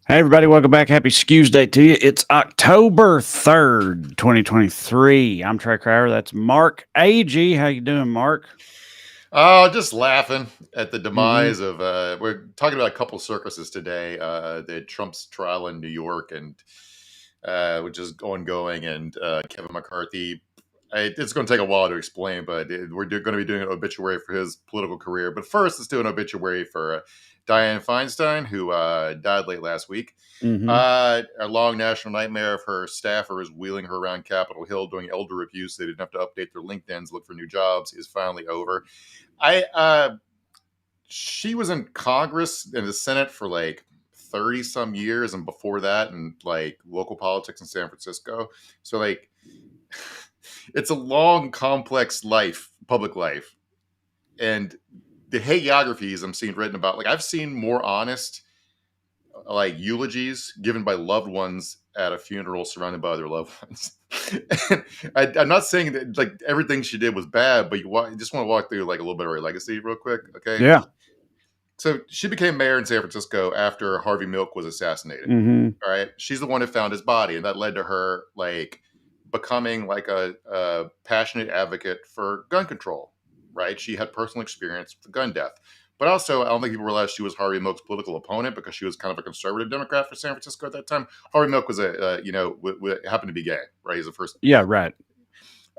Hey, everybody, welcome back. Happy Skews Day to you. It's October 3rd, 2023. I'm Trey Crowder. That's Mark AG. How you doing, Mark? Oh, just laughing at the Mm-hmm. demise of. We're talking about a couple circuses today. The Trump's trial in New York, and which is ongoing, and Kevin McCarthy. It's going to take a while to explain, but we're going to be doing an obituary for his political career. But first, let's do an obituary for Dianne Feinstein, who died late last week. Mm-hmm. A long national nightmare of her staffers wheeling her around Capitol Hill doing elder abuse. They didn't have to update their LinkedIn's, look for new jobs. Is finally over. I She was in Congress and the Senate for like 30 some years, and before that in like local politics in San Francisco. So like it's a long, complex life, public life. And the hagiographies I'm seeing written about, like I've seen more honest like eulogies given by loved ones at a funeral surrounded by other loved ones. I'm not saying that like everything she did was bad, but you just want to walk through like a little bit of her legacy real quick, okay? Yeah. So she became mayor in San Francisco after Harvey Milk was assassinated. Mm-hmm. All right, she's the one who found his body, and that led to her like becoming like a passionate advocate for gun control. Right, she had personal experience with gun death, but also I don't think people realized she was Harvey Milk's political opponent because she was kind of a conservative Democrat for San Francisco at that time. Harvey Milk was happened to be gay. Right, he's the first. Yeah, right.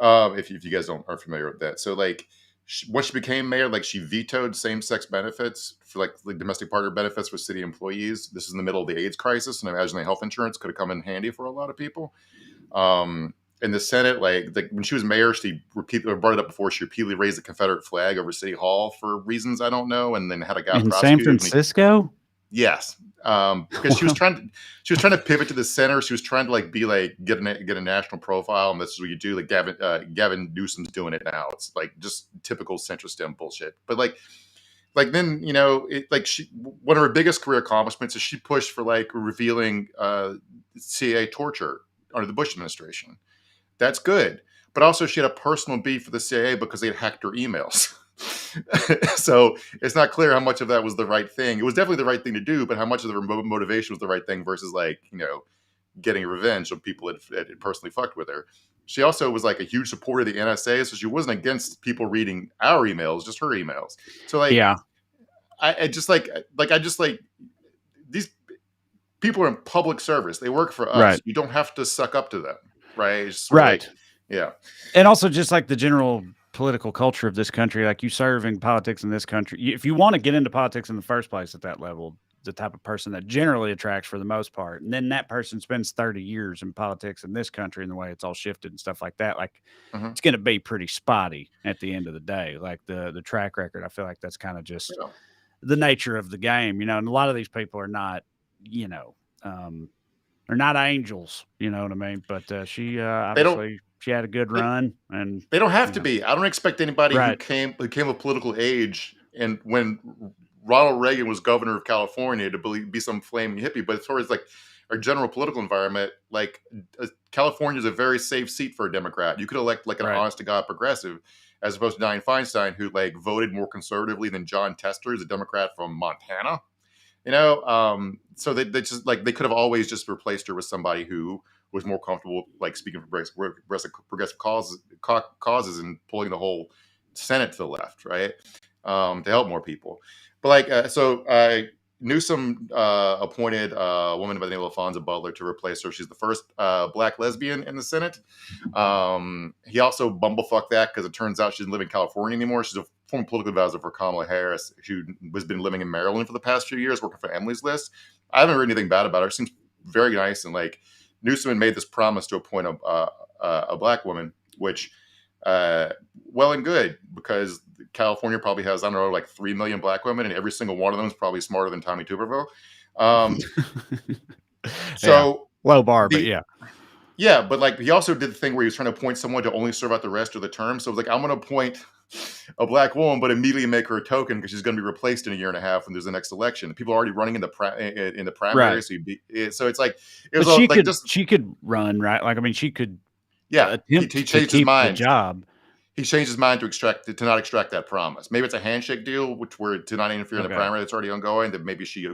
If you guys don't aren't familiar with that, so like once she became mayor, like she vetoed same-sex benefits for like domestic partner benefits for city employees. This is in the middle of the AIDS crisis, and I imagine the health insurance could have come in handy for a lot of people. In the Senate, like when she was mayor, she repeatedly brought it up before. She repeatedly raised the Confederate flag over City Hall for reasons I don't know, and then had a guy In San prosecuted. Francisco? Yes, because Wow. she was trying to pivot to the center. She was trying to like be like get a national profile, and this is what you do. Like Gavin Newsom's doing it now. It's like just typical centrist dem bullshit. But like then one of her biggest career accomplishments is she pushed for like revealing CIA torture under the Bush administration. That's good, but also she had a personal beef with the CIA because they had hacked her emails. So it's not clear how much of that was the right thing. It was definitely the right thing to do, but how much of the motivation was the right thing versus like getting revenge on people that had personally fucked with her. She also was like a huge supporter of the NSA, so she wasn't against people reading our emails, just her emails. So like Yeah. I just like these people are in public service. They work for us. Right. You don't have to suck up to them, right? It's sort of like Right. yeah. And also just like the general political culture of this country, like you serve in politics in this country. If you want to get into politics in the first place at that level, the type of person that generally attracts for the most part. And then that person spends 30 years in politics in this country and the way it's all shifted and stuff like that. Like Mhm. it's going to be pretty spotty at the end of the day. Like the track record, I feel like that's kind of just Yeah. the nature of the game, and a lot of these people are not, you know, um, they're not angels, you know what I mean? But she They don't obviously she had a good they, run, and they don't have you to know, be. I don't expect anybody right, who came of political age and when Ronald Reagan was governor of California to be some flaming hippie. But as far as like our general political environment, like California is a very safe seat for a Democrat. You could elect like an right, honest to god progressive, as opposed to Dianne Feinstein, who like voted more conservatively than John Tester, who's a Democrat from Montana. So they just like they could have always just replaced her with somebody who was more comfortable like speaking for progressive causes and pulling the whole Senate to the left, right? To help more people. But Newsom appointed a woman by the name of Lafonza Butler to replace her. She's the first black lesbian in the Senate. He also bumblefucked that because it turns out she doesn't live in California anymore. She's a former political advisor for Kamala Harris, who has been living in Maryland for the past few years, working for Emily's List. I haven't heard anything bad about her. She seems very nice, and like Newsom had made this promise to appoint a black woman, which well and good because California probably has I don't know like 3 million black women, and every single one of them is probably smarter than Tommy Tuberville. Um, yeah, so low bar, but the yeah, Yeah, but like he also did the thing where he was trying to appoint someone to only serve out the rest of the term. So it was like I'm going to appoint a black woman, but immediately make her a token because she's going to be replaced in a year and a half when there's the next election. People are already running in the primary, right. so it's like it But was like just she could run, right? Like I mean, she could yeah. He attempt to changed his keep the mind. job. He changed his mind to not extract that promise. Maybe it's a handshake deal, which were to not interfere in the Okay. primary that's already ongoing. That maybe she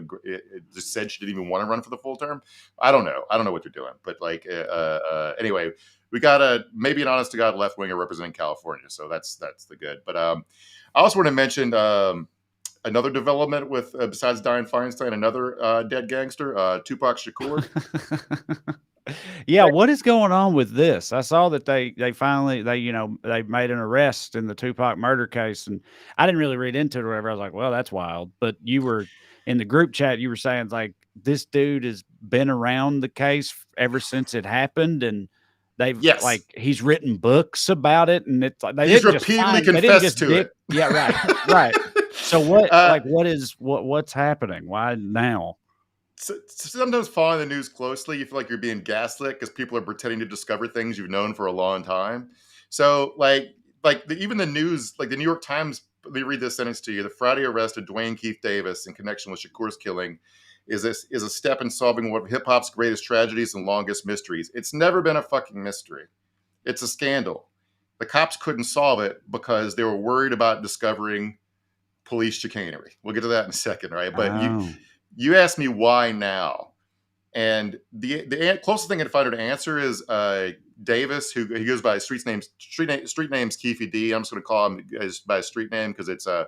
just said she didn't even want to run for the full term. I don't know. I don't know what they're doing. But like, anyway, we got a maybe an honest to god left winger representing California, so that's the good. But I also want to mention another development with besides Dianne Feinstein, another dead gangster, Tupac Shakur. Yeah, what is going on with this? I saw that they finally they made an arrest in the Tupac murder case, and I didn't really read into it or whatever. I was like, well, that's wild. But you were in the group chat, you were saying like this dude has been around the case ever since it happened, and they've Yes, like he's written books about it, and it's like he's repeatedly they didn't confessed just to it. yeah, right, right. So what's happening? Why now? Sometimes following the news closely, you feel like you're being gaslit because people are pretending to discover things you've known for a long time. So, even the news, like the New York Times, let me read this sentence to you: the Friday arrest of Dwayne Keith Davis in connection with Shakur's killing is a step in solving one of hip hop's greatest tragedies and longest mysteries. It's never been a fucking mystery. It's a scandal. The cops couldn't solve it because they were worried about discovering police chicanery. We'll get to that in a second, right? But Oh. you asked me why now, and the closest thing I can find her to answer is Davis, who he goes by his street name's Keefy D. I'm just going to call him by his street name because it's the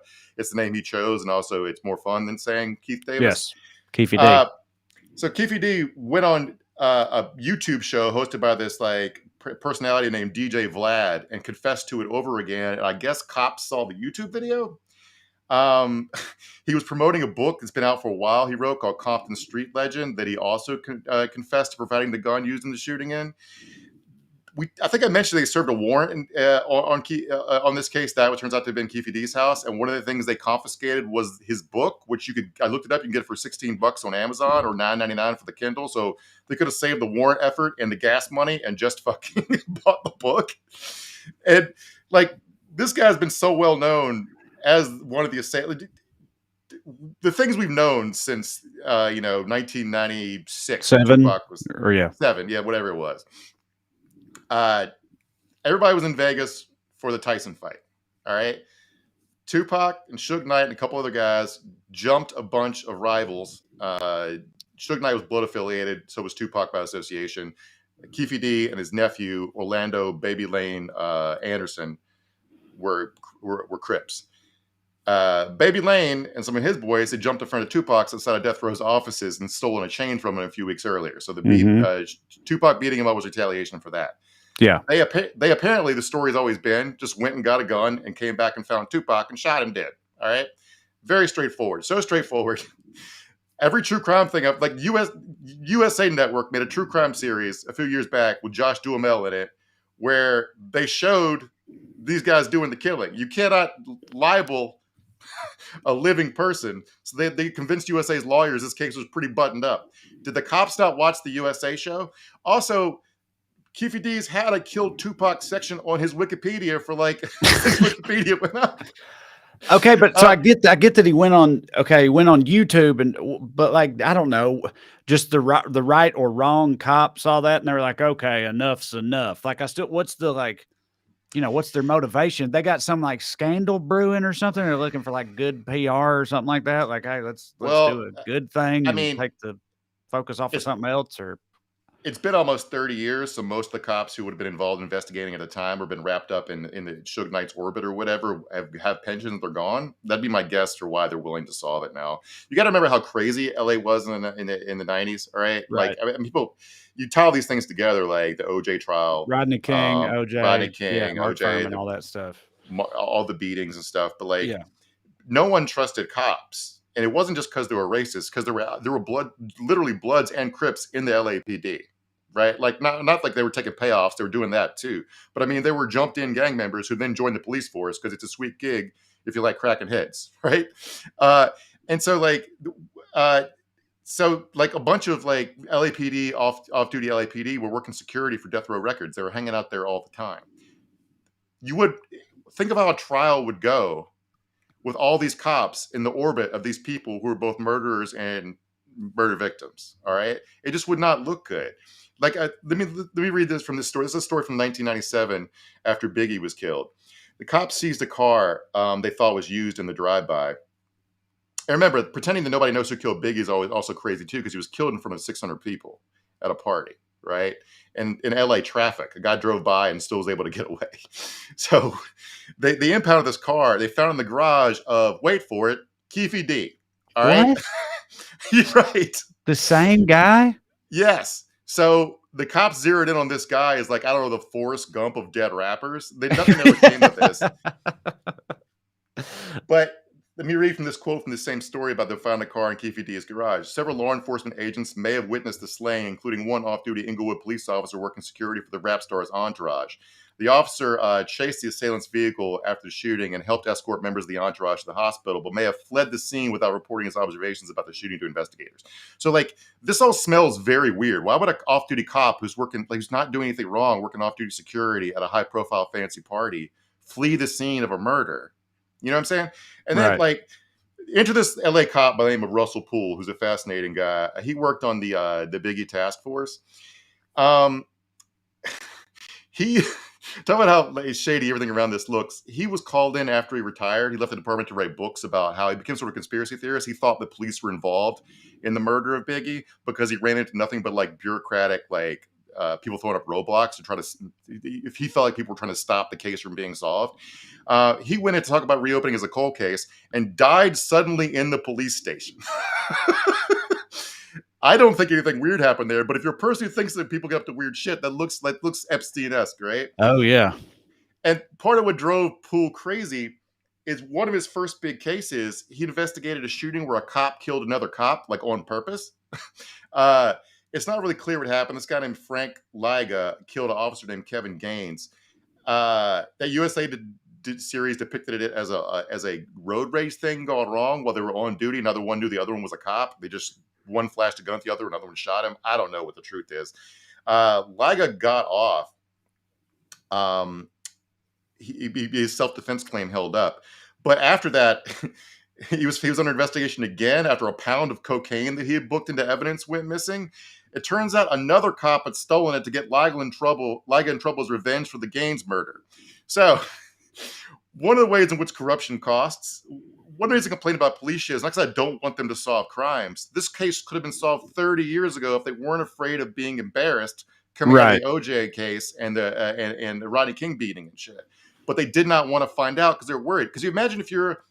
name he chose, and also it's more fun than saying Keith Davis. Yes, Keefy D. So Keefy D went on a YouTube show hosted by this personality named DJ Vlad and confessed to it over again. And I guess cops saw the YouTube video. He was promoting a book that's been out for a while he wrote called Compton Street Legend that he also confessed to providing the gun used in the shooting in. I think I mentioned they served a warrant on this case that turns out to have been Keefy D's house, and one of the things they confiscated was his book, which I looked it up, you can get it for $16 on Amazon or $9.99 for the Kindle. So they could have saved the warrant effort and the gas money and just fucking bought the book. And like this guy's been so well known as one of the the things we've known since 1996. Tupac was 7, yeah, whatever it was. Everybody was in Vegas for the Tyson fight. All right, Tupac and Suge Knight and a couple other guys jumped a bunch of rivals. Suge Knight was blood affiliated, so was Tupac by association. Keefy D and his nephew Orlando Baby Lane Anderson were Crips. Baby Lane and some of his boys had jumped in front of Tupac's outside of Death Row's offices and stolen a chain from him a few weeks earlier. So Tupac beating him up was retaliation for that. Yeah. They apparently, the story's always been, just went and got a gun and came back and found Tupac and shot him dead. All right. Very straightforward. So straightforward. Every true crime thing, like USA Network made a true crime series a few years back with Josh Duhamel in it, where they showed these guys doing the killing. You cannot libel a living person. So they convinced USA's lawyers this case was pretty buttoned up. Did the cops not watch the USA show? Also, Keefy D's had a killed Tupac section on his Wikipedia for his Wikipedia went up. Okay, but so I get that he went on YouTube but like I don't know, just the right or wrong cop saw that and they were like, okay, enough's enough. Like what's their motivation? They got some like scandal brewing or something. They're looking for like good PR or something like that. Like, hey, let's do a good thing and take the focus off of something else. Or it's been almost 30 years, so most of the cops who would have been involved in investigating at the time or been wrapped up in the Suge Knight's orbit or whatever have pensions. They're gone. That'd be my guess for why they're willing to solve it now. You got to remember how crazy LA was in the 90s. All right, right. Like people, you tie all these things together, like the OJ trial, Rodney King, OJ, Mark OJ, Furman, all that stuff, all the beatings and stuff. But no one trusted cops. And it wasn't just because they were racist, because there were literally Bloods and Crips in the LAPD, right? Like not like they were taking payoffs; they were doing that too. But I mean, they were jumped in gang members who then joined the police force because it's a sweet gig if you like cracking heads, right? And so a bunch of LAPD off-duty LAPD were working security for Death Row Records. They were hanging out there all the time. You would think of how a trial would go with all these cops in the orbit of these people who are both murderers and murder victims. All right. It just would not look good. Let me read this from this story. This is a story from 1997 after Biggie was killed. The cops seized a car they thought was used in the drive-by. And remember, pretending that nobody knows who killed Biggie is always also crazy too, because he was killed in front of 600 people at a party, right? And in LA traffic, a guy drove by and still was able to get away. So they impounded this car. They found in the garage of, wait for it, Keefe D. All right. What? You're right. The same guy? Yes. So the cops zeroed in on this guy as like, I don't know, the Forrest Gump of dead rappers. Nothing ever came of this. But let me read from this quote from the same story about the found a car in Keefe D's garage. Several law enforcement agents may have witnessed the slaying, including one off-duty Inglewood police officer working security for the rap star's entourage. The officer chased the assailant's vehicle after the shooting and helped escort members of the entourage to the hospital, but may have fled the scene without reporting his observations about the shooting to investigators. So, like, this all smells very weird. Why would an off-duty cop who's working, like, who's not doing anything wrong, working off-duty security at a high-profile fancy party, flee the scene of a murder? You know what I'm saying? And then, like, enter this LA cop by the name of Russell Poole, who's a fascinating guy. He worked on the Biggie task force. He talk about how shady everything around this looks. He was called in after he retired. He left the department to write books about how he became sort of a conspiracy theorist. He thought the police were involved in the murder of Biggie because he ran into nothing but like bureaucratic, like people throwing up roadblocks to try to. If he felt like people were trying to stop the case from being solved, he went in to talk about reopening as a cold case and died suddenly in the police station. I don't think anything weird happened there, but if you're a person who thinks that people get up to weird shit, that looks Epstein-esque, right? Oh yeah. And part of what drove Poole crazy is one of his first big cases. He investigated a shooting where a cop killed another cop, like on purpose. It's not really clear what happened. This guy named Frank Liga killed an officer named Kevin Gaines. That USA series depicted it as a road rage thing gone wrong while they were on duty. Another one knew the other one was a cop. They just one flashed a gun at the other, another one shot him. I don't know what the truth is. Liga got off. His self-defense claim held up, but after that, he was under investigation again after a pound of cocaine that he had booked into evidence went missing. It turns out another cop had stolen it to get Liga in trouble as revenge for the Gaines murder. So, one of the ways in which corruption costs. One reason I complain about police is not because I don't want them to solve crimes. This case could have been solved 30 years ago if they weren't afraid of being embarrassed coming out of the OJ case and the Rodney King beating and shit. But they did not want to find out because they're worried. Because you imagine if you're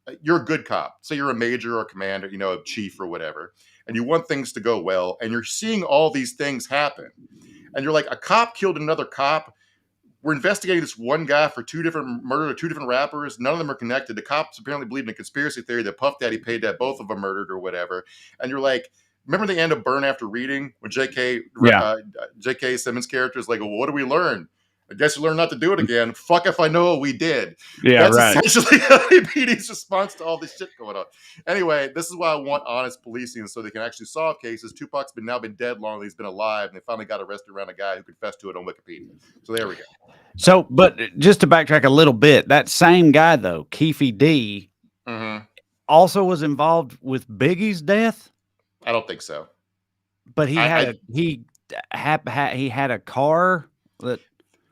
a good cop, say you're a major or a commander, a chief or whatever, and you want things to go well, and you're seeing all these things happen, and you're like, a cop killed another cop. We're investigating this one guy for two different rappers. None of them are connected. The cops apparently believed in a conspiracy theory that Puff Daddy paid that both of them murdered or whatever. And you're like, remember the end of Burn After Reading when J.K. Simmons' character is like, well, what do we learn? I guess you learn not to do it again. Fuck if I know what we did. Yeah, that's essentially LAPD's response to all this shit going on. Anyway, this is why I want honest policing so they can actually solve cases. Tupac's now been dead longer than he's been alive, and they finally got arrested around a guy who confessed to it on Wikipedia. So there we go. So, but just to backtrack a little bit, that same guy though, Keefe D, also was involved with Biggie's death. I don't think so. But he had a car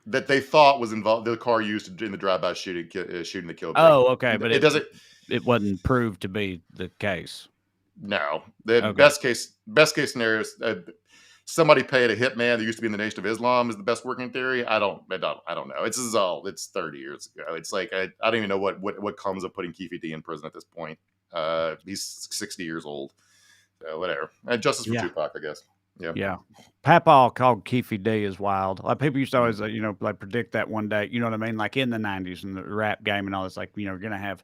that they thought was involved. The car used in the drive-by shooting that killed Biggie. Oh, okay, but it wasn't proved to be the case. No, the best case scenario is somebody paid a hitman that used to be in the Nation of Islam is the best working theory. I don't know. It's 30 years ago. It's like I don't even know what comes of putting Keefe D in prison at this point. He's 60 years old. So whatever. Justice for Tupac, I guess. Yeah. Papaw called Keefe D is wild. Like people used to always, like predict that one day. You know what I mean? Like in the 90s and the rap game and all this. Like we're gonna have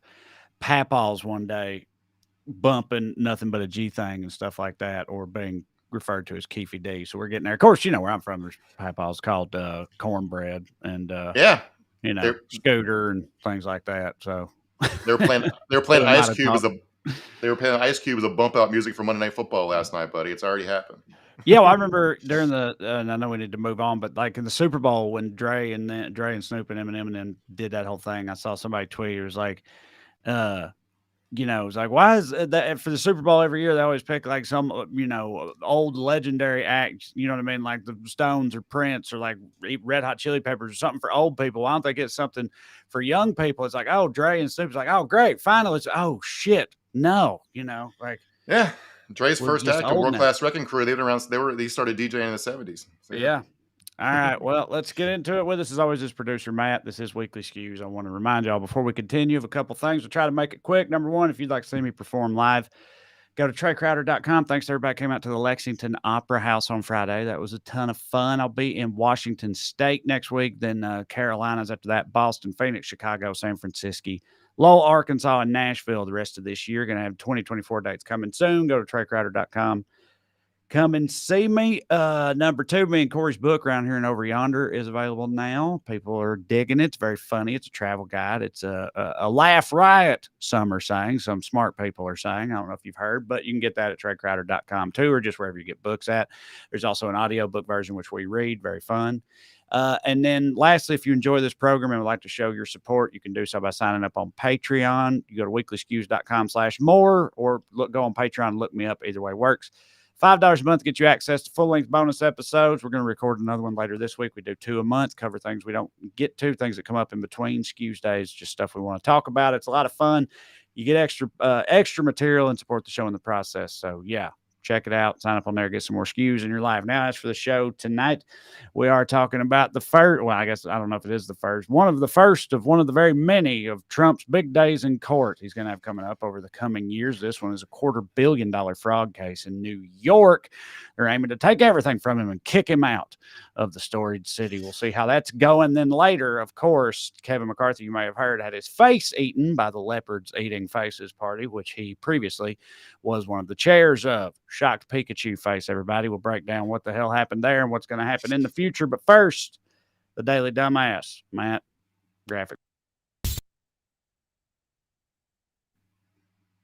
Papaws one day bumping nothing but a G thing and stuff like that, or being referred to as Keefe D. So we're getting there. Of course, where I'm from, there's Papaws called cornbread and Scooter and things like that. So they were playing Ice Cube as a bump out music for Monday Night Football last night, buddy. It's already happened. Yeah, well, I remember during and I know we need to move on, but like in the Super Bowl when Dre and Snoop and Eminem and then did that whole thing, I saw somebody tweet. It was like, It's like, why is that for the Super Bowl every year? They always pick like some, old legendary act. You know what I mean? Like the Stones or Prince or like Red Hot Chili Peppers or something for old people. Why don't they get something for young people? It's like, oh, Dre and Snoop's like, oh, great, finally. It's, oh shit, no, like Yeah, Dre's we're first just act, a old world now. class wrecking crew. They've been around. They started DJing in the '70s. So yeah. Yeah. All right. Well, let's get into it. With us, as always, is producer Matt. This is Weekly Skews. I want to remind y'all before we continue of a couple things. We'll try to make it quick. Number one, if you'd like to see me perform live, go to TreyCrowder.com. Thanks to everybody who came out to the Lexington Opera House on Friday. That was a ton of fun. I'll be in Washington State next week, then Carolinas after that, Boston, Phoenix, Chicago, San Francisco, Lowell, Arkansas, and Nashville the rest of this year. Going to have 2024 dates coming soon. Go to TreyCrowder.com. Come and see me. Number two, me and Corey's book around here and over yonder is available now. People are digging it. It's very funny. It's a travel guide. It's a laugh riot, some are saying. Some smart people are saying. I don't know if you've heard, but you can get that at TreyCrowder.com too, or just wherever you get books at. There's also an audiobook version, which we read. Very fun. And then lastly, if you enjoy this program and would like to show your support, you can do so by signing up on Patreon. You go to weeklyskews.com/more or go on Patreon and look me up. Either way works. $5 a month gets you access to full-length bonus episodes. We're going to record another one later this week. We do 2 a month, cover things we don't get to, things that come up in between Skews days, just stuff we want to talk about. It's a lot of fun. You get extra material and support the show in the process. So, yeah, check it out. Sign up on there. Get some more Skews in your life. Now, as for the show tonight, we are talking about the first, well, I guess I don't know if it is the first, one of the very many of Trump's big days in court he's going to have coming up over the coming years. This one is a $250 million fraud case in New York. They're aiming to take everything from him and kick him out of the storied city. We'll see how that's going. Then later, of course, Kevin McCarthy, you may have heard, had his face eaten by the Leopards Eating Faces party, which he previously was one of the chairs of. Shocked Pikachu face, everybody. We'll break down what the hell happened there and what's going to happen in the future. But first, the Daily Dumbass. Matt, graphic.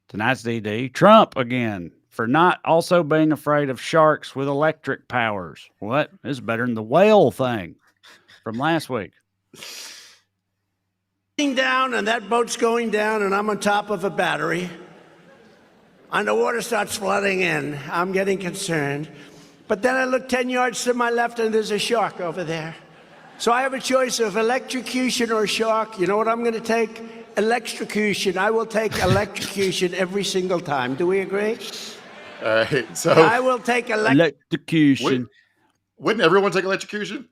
Tonight's DD. Trump again for not also being afraid of sharks with electric powers. What? This is better than the whale thing from last week. Down, and that boat's going down, and I'm on top of a battery. And the water starts flooding in. I'm getting concerned. But then I look 10 yards to my left, and there's a shark over there. So I have a choice of electrocution or shark. You know what I'm going to take? Electrocution. I will take electrocution every single time. Do we agree? All right. So I will take electrocution. Wouldn't everyone take electrocution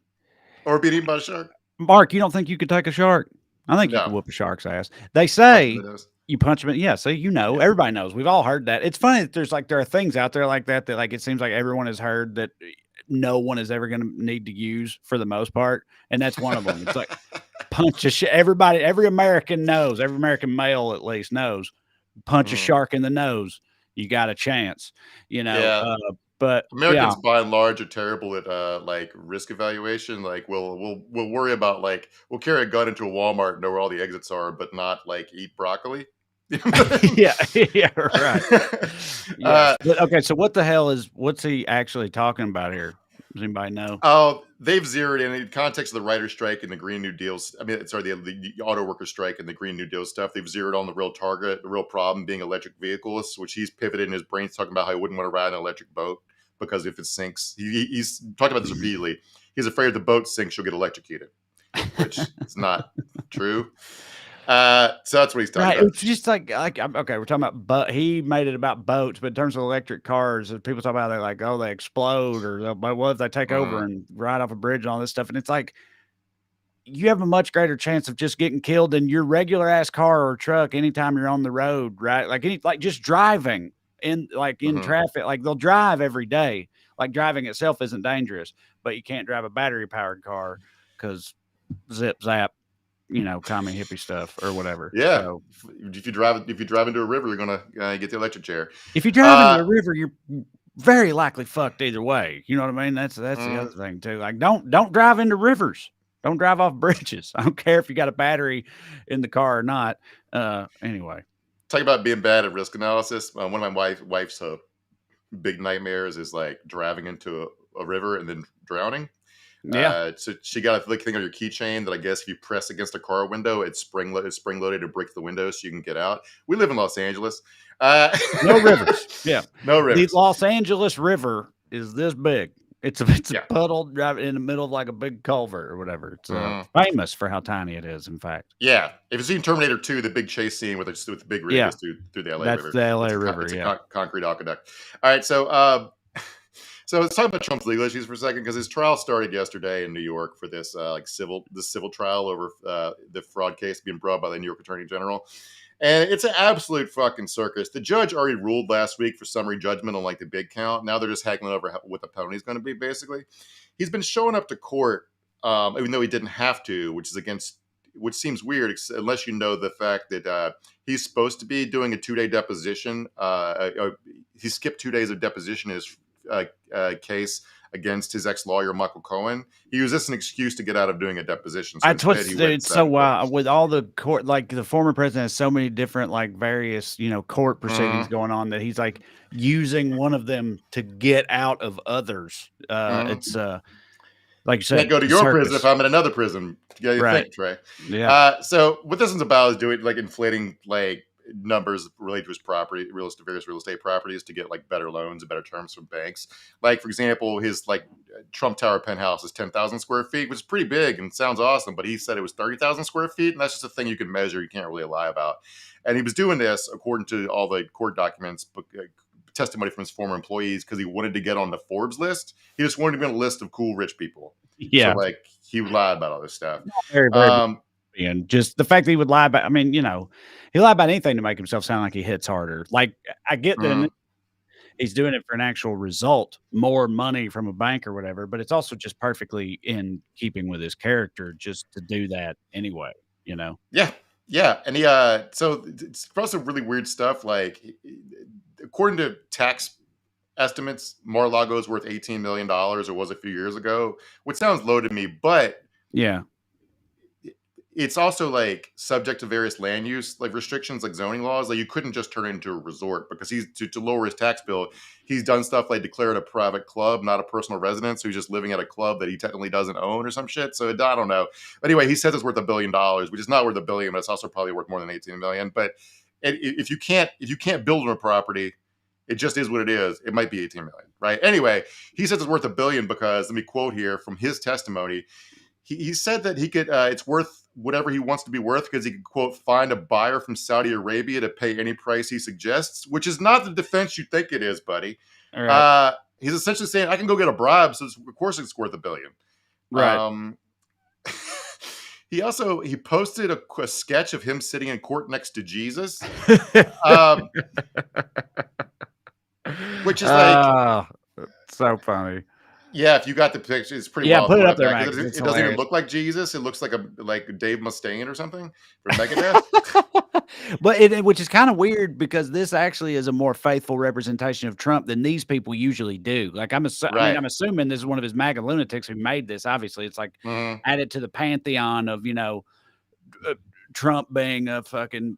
or be eaten by a shark? Mark, you don't think you could take a shark? I think you could whoop a shark's ass. They say you punch him in. Yeah, so everybody knows. We've all heard that. It's funny that there are things out there like that like it seems like everyone has heard that no one is ever going to need to use for the most part, and that's one of them. It's like punch a every American knows, every American male at least knows, punch a shark in the nose, you got a chance. But Americans by and large are terrible at like risk evaluation. Like we'll worry about we'll carry a gun into a Walmart and know where all the exits are, but not eat broccoli. yeah, right. But okay, so what's he actually talking about here? Does anybody know? Oh, they've zeroed in context of the writer's strike and the Green New Deal. The auto worker strike and the Green New Deal stuff. They've zeroed on the real target, the real problem being electric vehicles, which he's pivoted in his brain, talking about how he wouldn't want to ride an electric boat because if it sinks, he's talked about this repeatedly. He's afraid if the boat sinks, she'll get electrocuted, which is not true. So that's what he's talking about. It's just okay, we're talking about, but he made it about boats, but in terms of electric cars, people talk about they're like, oh, they explode, or what if they take over and ride off a bridge and all this stuff. And it's like, you have a much greater chance of just getting killed than your regular ass car or truck anytime you're on the road, right? Like just driving in traffic, like they'll drive every day. Like driving itself isn't dangerous, but you can't drive a battery powered car because zip zap. Common hippie stuff or whatever. Yeah. So, if you drive into a river, you're gonna get the electric chair. If you drive into a river, you're very likely fucked either way. You know what I mean? That's the other thing too. Like don't drive into rivers. Don't drive off bridges. I don't care if you got a battery in the car or not. Anyway. Talk about being bad at risk analysis. One of my wife's big nightmares is like driving into a river and then drowning. Yeah. So she got a thing on your keychain that I guess if you press against a car window, it's spring loaded to break the window so you can get out. We live in Los Angeles. No rivers. Yeah. No The rivers. Los Angeles River is this big. It's a Yeah. puddle driving in the middle of like a big culvert or whatever. It's famous for how tiny it is, in fact. Yeah. If you've seen Terminator 2, the big chase scene with the big rig is through the LA That's River. the LA It's River. it's a concrete aqueduct. All right. So, so let's talk about Trump's legal issues for a second, because his trial started yesterday in New York for this civil trial over the fraud case being brought by the New York Attorney General. And it's an absolute fucking circus. The judge already ruled last week for summary judgment on like the big count. Now they're just haggling over what the penalty is going to be, basically. He's been showing up to court, even though he didn't have to, which seems weird, unless you know the fact that he's supposed to be doing a 2-day deposition. He skipped 2 days of deposition in his case against his ex-lawyer Michael Cohen. He used this as an excuse to get out of doing a deposition. So it's so wild with all the court, like the former president has so many different like various court proceedings going on that he's like using one of them to get out of others. It's like you said, can't go to your prison if I'm in another prison. Yeah, you right. think, Trey? Yeah. So what this is about is doing like inflating like numbers related to his various real estate properties to get like better loans and better terms from banks. Like for example, his like Trump Tower penthouse is 10,000 square feet, which is pretty big and sounds awesome. But he said it was 30,000 square feet, and that's just a thing you can measure. You can't really lie about. And he was doing this according to all the court documents, testimony from his former employees, because he wanted to get on the Forbes list. He just wanted to be on a list of cool rich people. Yeah, so like he lied about all this stuff. Very, very. And just the fact that he would lie about, I mean, he lied about anything to make himself sound like he hits harder. Like, I get that he's doing it for an actual result, more money from a bank or whatever, but it's also just perfectly in keeping with his character just to do that anyway, Yeah. Yeah. And he, so it's also really weird stuff. Like, according to tax estimates, Mar-a-Lago is worth $18 million, or was a few years ago, which sounds low to me, but yeah, it's also like subject to various land use like restrictions, like zoning laws. Like you couldn't just turn it into a resort, because he's to lower his tax bill. He's done stuff like declared a private club, not a personal residence. So he's just living at a club that he technically doesn't own or some shit. So I don't know. Anyway, he says it's worth $1 billion, which is not worth $1 billion, but it's also probably worth more than 18 million. But if you can't build on a property, it just is what it is. It might be 18 million, right? Anyway, he says it's worth $1 billion because, let me quote here from his testimony. He said that he could, it's worth whatever he wants to be worth, because he could, quote, find a buyer from Saudi Arabia to pay any price he suggests, which is not the defense you think it is, buddy. Right. He's essentially saying, I can go get a bribe, so of course it's worth $1 billion. Right. He posted a sketch of him sitting in court next to Jesus, which is like so funny. Yeah, if you got the picture, it's pretty. Yeah, wild put it up there, Max. It doesn't even look like Jesus. It looks like Dave Mustaine or something from Megadeth. But which is kind of weird, because this actually is a more faithful representation of Trump than these people usually do. Like I'm assuming this is one of his MAGA lunatics who made this. Obviously, it's like added to the pantheon of Trump being a fucking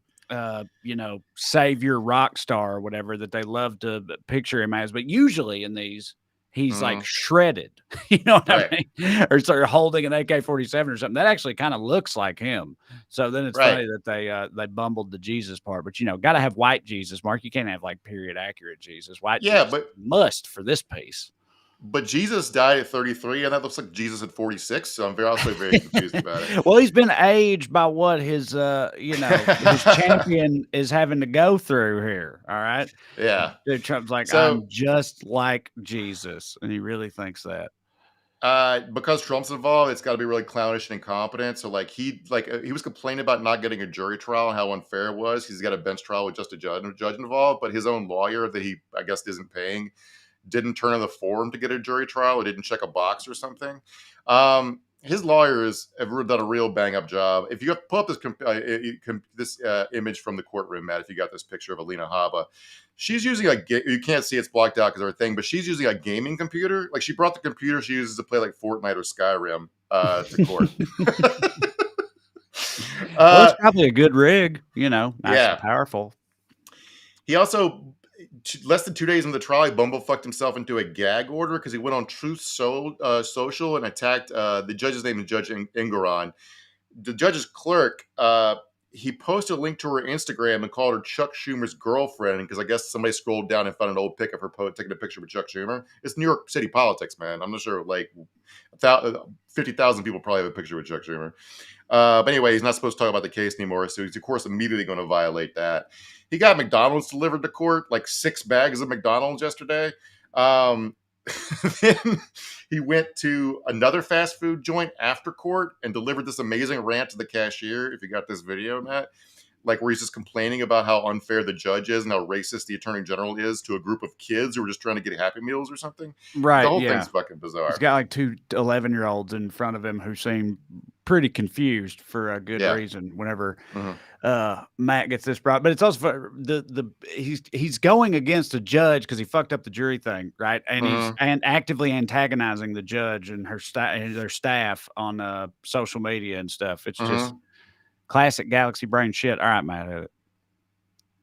savior rock star or whatever that they love to picture him as. But usually in these, he's like shredded, you know what I mean? Or sort of holding an AK-47 or something. That actually kind of looks like him. So then it's funny that they bumbled the Jesus part. But got to have white Jesus, Mark. You can't have like period accurate Jesus. White Jesus but must for this piece. But Jesus died at 33, and that looks like Jesus at 46. So I'm also very confused about it. Well, he's been aged by what his his champion is having to go through here. All right. Yeah. Dude, Trump's like, I'm just like Jesus, and he really thinks that. Because Trump's involved, it's got to be really clownish and incompetent. So he was complaining about not getting a jury trial and how unfair it was. He's got a bench trial with just a judge involved, but his own lawyer that he, I guess, isn't paying didn't turn in the form to get a jury trial, or didn't check a box or something. His lawyers have done a real bang up job. If you pull up this image from the courtroom, Matt, if you got this picture of Alina Habba, she's using you can't see, it's blocked out because of her thing, but she's using a gaming computer. Like she brought the computer she uses to play like Fortnite or Skyrim to court. Well, it's probably a good rig, nice and powerful. He also less than 2 days into the trial, he bumblefucked himself into a gag order because he went on Truth Social and attacked the judge's name is Judge Ingeron. The judge's clerk, he posted a link to her Instagram and called her Chuck Schumer's girlfriend because I guess somebody scrolled down and found an old pic of her taking a picture with Chuck Schumer. It's New York City politics, man. I'm not sure, like 50,000 people probably have a picture with Chuck Schumer. But anyway, he's not supposed to talk about the case anymore, so he's of course immediately going to violate that. He got McDonald's delivered to court, like 6 bags of McDonald's yesterday. Then he went to another fast food joint after court and delivered this amazing rant to the cashier. If you got this video, Matt, like where he's just complaining about how unfair the judge is and how racist the attorney general is to a group of kids who are just trying to get Happy Meals or something. Right. The whole thing's fucking bizarre. He's got like 2 11-year-olds in front of him who seem pretty confused for a good reason whenever Matt gets this brought. But it's also he's going against a judge because he fucked up the jury thing, right? And he's actively antagonizing the judge and their staff on social media and stuff. It's just classic galaxy brain shit. All right, Matt.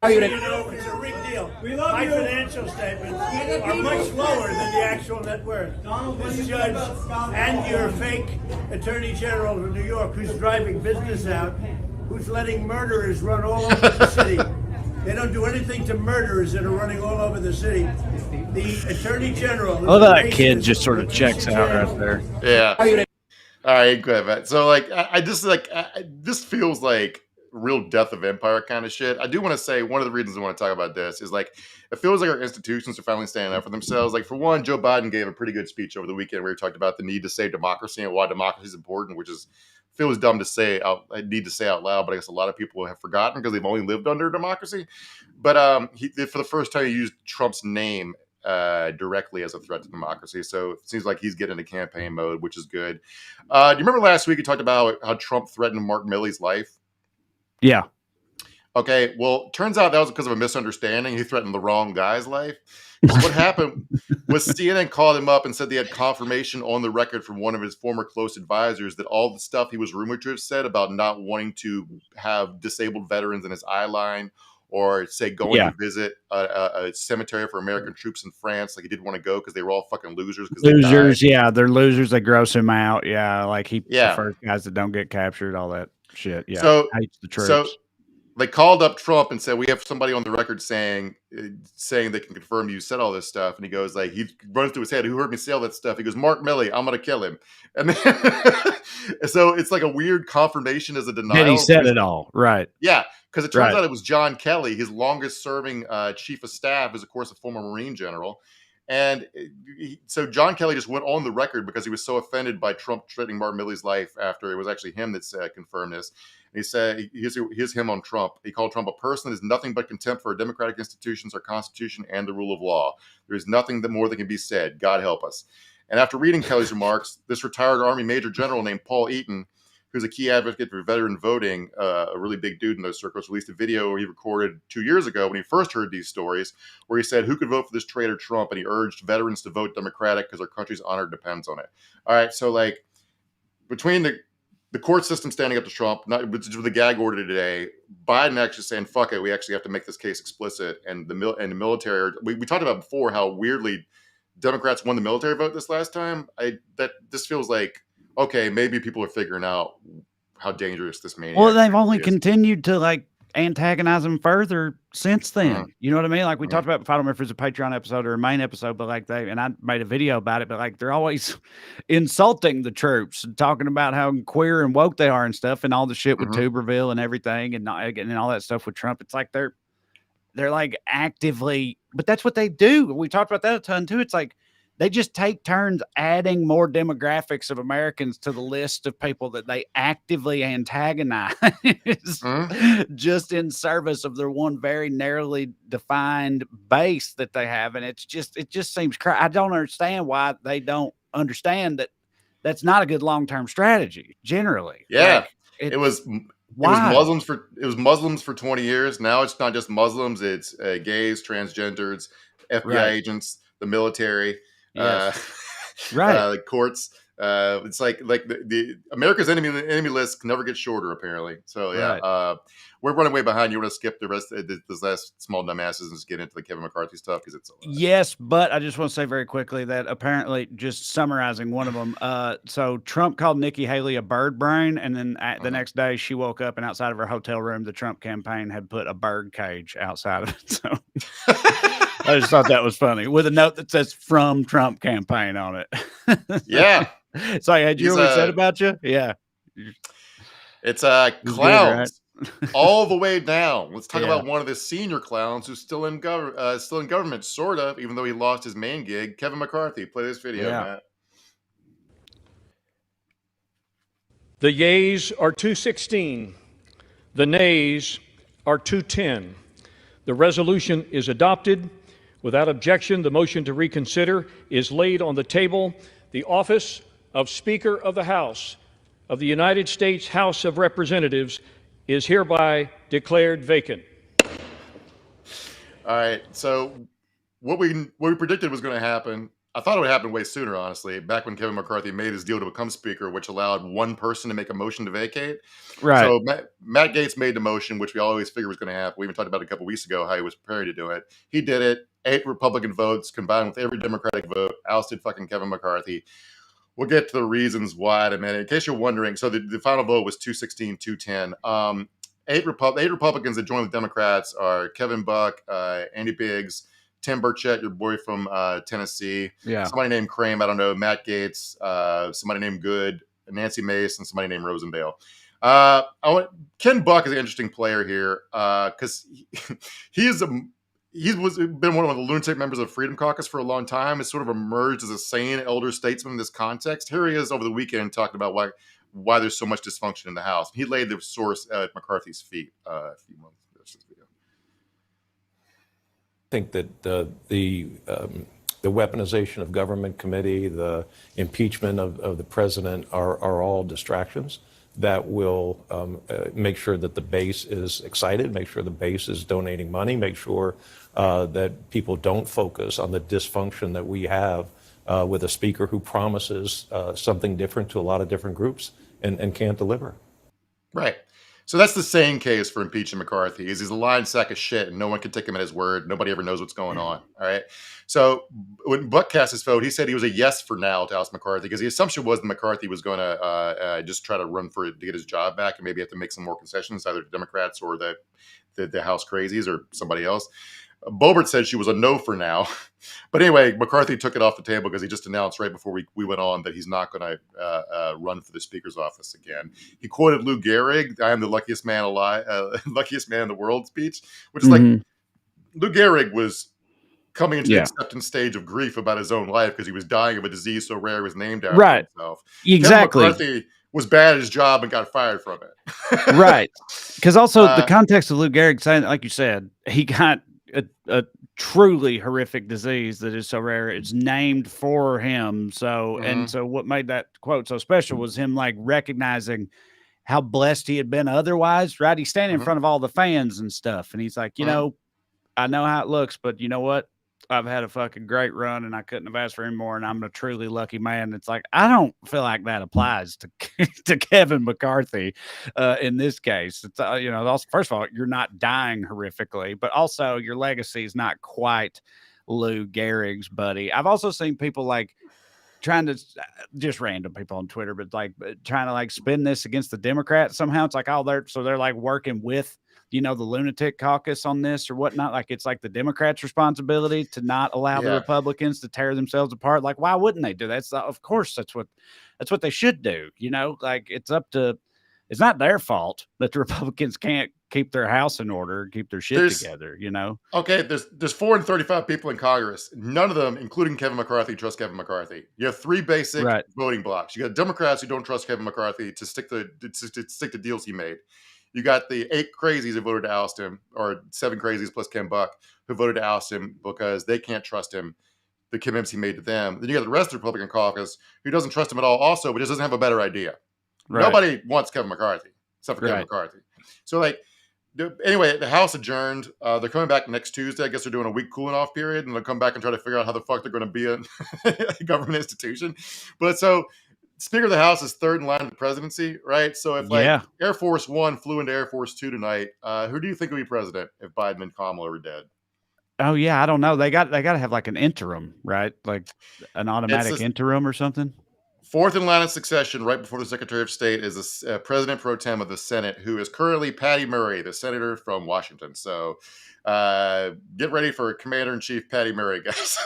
You know, it's a big deal. My financial statements are much lower than the actual net worth. This judge and your fake attorney general of New York, who's driving business out, who's letting murderers run all over the city. They don't do anything to murderers that are running all over the city. The attorney general. Oh, that kid just sort of checks out right there. Yeah. All right, go ahead, Matt. So, like, I just this feels like real death of empire kind of shit. I do want to say one of the reasons I want to talk about this is like it feels like our institutions are finally standing up for themselves. Like for one, Joe Biden gave a pretty good speech over the weekend where he talked about the need to save democracy and why democracy is important, which is feels dumb to say. I need to say out loud, but I guess a lot of people have forgotten because they've only lived under a democracy. But he for the first time he used Trump's name directly as a threat to democracy. So it seems like he's getting into campaign mode, which is good. Do you remember last week he talked about how Trump threatened Mark Milley's life? Yeah. Okay, well, turns out that was because of a misunderstanding. He threatened the wrong guy's life. So what happened was CNN called him up and said they had confirmation on the record from one of his former close advisors that all the stuff he was rumored to have said about not wanting to have disabled veterans in his eye line or say going to visit a cemetery for American troops in France, like he didn't want to go because they were all fucking losers. Losers, they're losers. They gross him out. Yeah, like he prefers guys that don't get captured, all that shit. Yeah, so hates the troops. So they called up Trump and said, we have somebody on the record saying they can confirm you said all this stuff. And he goes like, he runs through his head, who heard me say all that stuff? He goes, Mark Milley, I'm going to kill him. And then, so it's like a weird confirmation as a denial. And he said it all. Right. Yeah. Because it turns out it was John Kelly, his longest serving chief of staff, is of course a former Marine general. And so John Kelly just went on the record because he was so offended by Trump threatening Mark Milley's life after it was actually him that confirmed this. And he said, here's him on Trump. He called Trump a person that is nothing but contempt for our democratic institutions, our Constitution, and the rule of law. There is nothing more that can be said. God help us. And after reading Kelly's remarks, this retired Army Major General named Paul Eaton, who's a key advocate for veteran voting, a really big dude in those circles, released a video he recorded 2 years ago when he first heard these stories, where he said, who could vote for this traitor Trump? And he urged veterans to vote Democratic because our country's honor depends on it. All right, so like between the court system standing up to Trump, not with the gag order today, Biden actually saying, fuck it, we actually have to make this case explicit. And the military, we talked about before how weirdly Democrats won the military vote this last time. This feels like, okay, maybe people are figuring out how dangerous this maniac. Well, they've only continued to like antagonize him further since then. You know what I mean? Like we talked about, I don't remember if it's a Patreon episode or a main episode, but like and I made a video about it, but like they're always insulting the troops and talking about how queer and woke they are and stuff and all the shit with Tuberville and everything and all that stuff with Trump. It's like they're like actively, but that's what they do. We talked about that a ton too. It's like they just take turns adding more demographics of Americans to the list of people that they actively antagonize just in service of their one very narrowly defined base that they have. And it just seems I don't understand why they don't understand that that's not a good long-term strategy generally. Yeah. Like, it was Muslims for 20 years. Now it's not just Muslims. It's gays, transgenders, FBI agents, the military. Yes. The courts. It's like the America's enemy list never gets shorter, apparently. So yeah, Right. we're running way behind. You want to skip the rest of this last small dumbasses and just get into the Kevin McCarthy stuff because it's a lot. Yes, but I just want to say very quickly that apparently, just summarizing one of them, so Trump called Nikki Haley a bird brain, and then the next day she woke up and outside of her hotel room, the Trump campaign had put a bird cage outside of it. So I just thought that was funny with a note that says "From Trump campaign" on it. Yeah. It's like, hey, did you hear what he said about you? Yeah. It's Good, clowns all the way down. Let's talk Yeah. about one of the senior clowns who's still in government, sort of, even though he lost his main gig. Kevin McCarthy. Play this video, Yeah. Matt. The yeas are 216. The nays are 210. The resolution is adopted. Without objection, the motion to reconsider is laid on the table. The office of Speaker of the House of the United States House of Representatives is hereby declared vacant. All right. So what we predicted was going to happen. I thought it would happen way sooner, honestly, back when Kevin McCarthy made his deal to become speaker, which allowed one person to make a motion to vacate. Right. So Matt Gaetz made the motion, which we always figured was going to happen. We even talked about it a couple weeks ago, how he was preparing to do it. He did it. 8 Republican votes combined with every Democratic vote ousted fucking Kevin McCarthy. We'll get to the reasons why in a minute. In case you're wondering, so the final vote was 216-210. 8 Republicans that joined the Democrats are Kevin Buck, Andy Biggs, Tim Burchett, your boy from Tennessee, Yeah. somebody named Crane, I don't know, Matt Gaetz, somebody named Good, Nancy Mace, and somebody named Rosendale. Ken Buck is an interesting player here because he's been one of the lunatic members of the Freedom Caucus for a long time. Has sort of emerged as a sane elder statesman in this context. Here he is over the weekend talking about why there's so much dysfunction in the House. He laid the source at McCarthy's feet a few months ago. I think that the weaponization of government committee, the impeachment of the president are all distractions that will make sure that the base is excited, make sure the base is donating money, make sure that people don't focus on the dysfunction that we have with a speaker who promises something different to a lot of different groups and can't deliver. Right. So that's the same case for impeaching McCarthy. He's a lying sack of shit, and no one can take him at his word. Nobody ever knows what's going on. All right. So when Buck cast his vote, he said he was a yes for now to oust McCarthy because the assumption was that McCarthy was going to just try to run for it to get his job back and maybe have to make some more concessions, either to Democrats or the House crazies or somebody else. Boebert said she was a no for now. But anyway, McCarthy took it off the table because he just announced right before we went on that he's not going to run for the speaker's office again. He quoted Lou Gehrig, "I am the luckiest man alive, luckiest man in the world" speech, which is like Lou Gehrig was coming into the acceptance stage of grief about his own life because he was dying of a disease so rare it was named after himself. Exactly. Kevin McCarthy was bad at his job and got fired from it. Right. Because also the context of Lou Gehrig saying, like you said, he got a truly horrific disease that is so rare it's named for him. So and so what made that quote so special was him like recognizing how blessed he had been otherwise, right? He's standing in front of all the fans and stuff, and he's like, you know, I know how it looks, but you know what? I've had a fucking great run and I couldn't have asked for any more, and I'm a truly lucky man. It's like, I don't feel like that applies to Kevin McCarthy in this case. It's, you know, also, first of all, you're not dying horrifically, but also your legacy is not quite Lou Gehrig's, buddy. I've also seen people like trying to just random people on Twitter, but like trying to like spin this against the Democrats somehow. It's like, oh, they're like working with, you know, the lunatic caucus on this or whatnot. Like it's like the Democrats' responsibility to not allow the Republicans to tear themselves apart. Like, why wouldn't they do that? Of course, that's what they should do. You know, like it's not their fault that the Republicans can't keep their house in order, keep their shit together, you know? Okay, there's 435 people in Congress. None of them, including Kevin McCarthy, trust Kevin McCarthy. You have 3 basic voting blocks. You got Democrats who don't trust Kevin McCarthy to stick to deals he made. You got the 8 crazies who voted to oust him, or 7 crazies plus Ken Buck who voted to oust him because they can't trust him, the commitments he made to them. Then you got the rest of the Republican caucus who doesn't trust him at all also, but just doesn't have a better idea. Right. Nobody wants Kevin McCarthy except for Kevin McCarthy. So like, anyway, the House adjourned. They're coming back next Tuesday. I guess they're doing a week cooling off period, and they'll come back and try to figure out how the fuck they're going to be a government institution. But so Speaker of the House is third in line of the presidency, right? So if like Air Force One flew into Air Force Two tonight, who do you think would be president if Biden and Kamala were dead? Oh yeah, I don't know. They got to have like an interim, right? Like an automatic interim or something. Fourth in line of succession, right before the Secretary of State, is the President Pro Tem of the Senate, who is currently Patty Murray, the senator from Washington. So get ready for Commander-in-Chief Patty Murray, guys.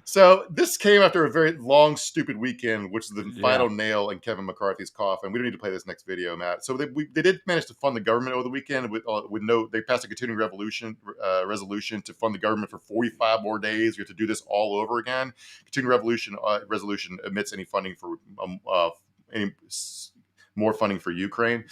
So this came after a very long, stupid weekend, which is the final nail in Kevin McCarthy's coffin. We don't need to play this next video, Matt. So they did manage to fund the government over the weekend they passed a continuing resolution to fund the government for 45 more days. We have to do this all over again. Continuing resolution omits any funding for any more funding for Ukraine.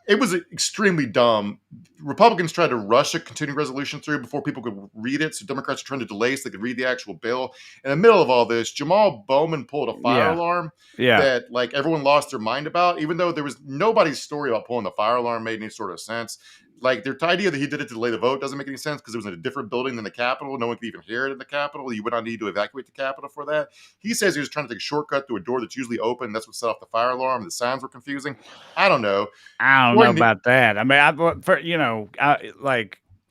It was extremely dumb. Republicans tried to rush a continuing resolution through before people could read it. So Democrats are trying to delay so they could read the actual bill. In the middle of all this, Jamal Bowman pulled a fire alarm that like everyone lost their mind about, even though there was nobody's story about pulling the fire alarm made any sort of sense. Like their idea that he did it to delay the vote doesn't make any sense because it was in a different building than the Capitol. No one could even hear it in the Capitol. You would not need to evacuate the Capitol for that. He says he was trying to take a shortcut through a door that's usually open. That's what set off the fire alarm. The sounds were confusing. I don't know. I don't know about that. I mean,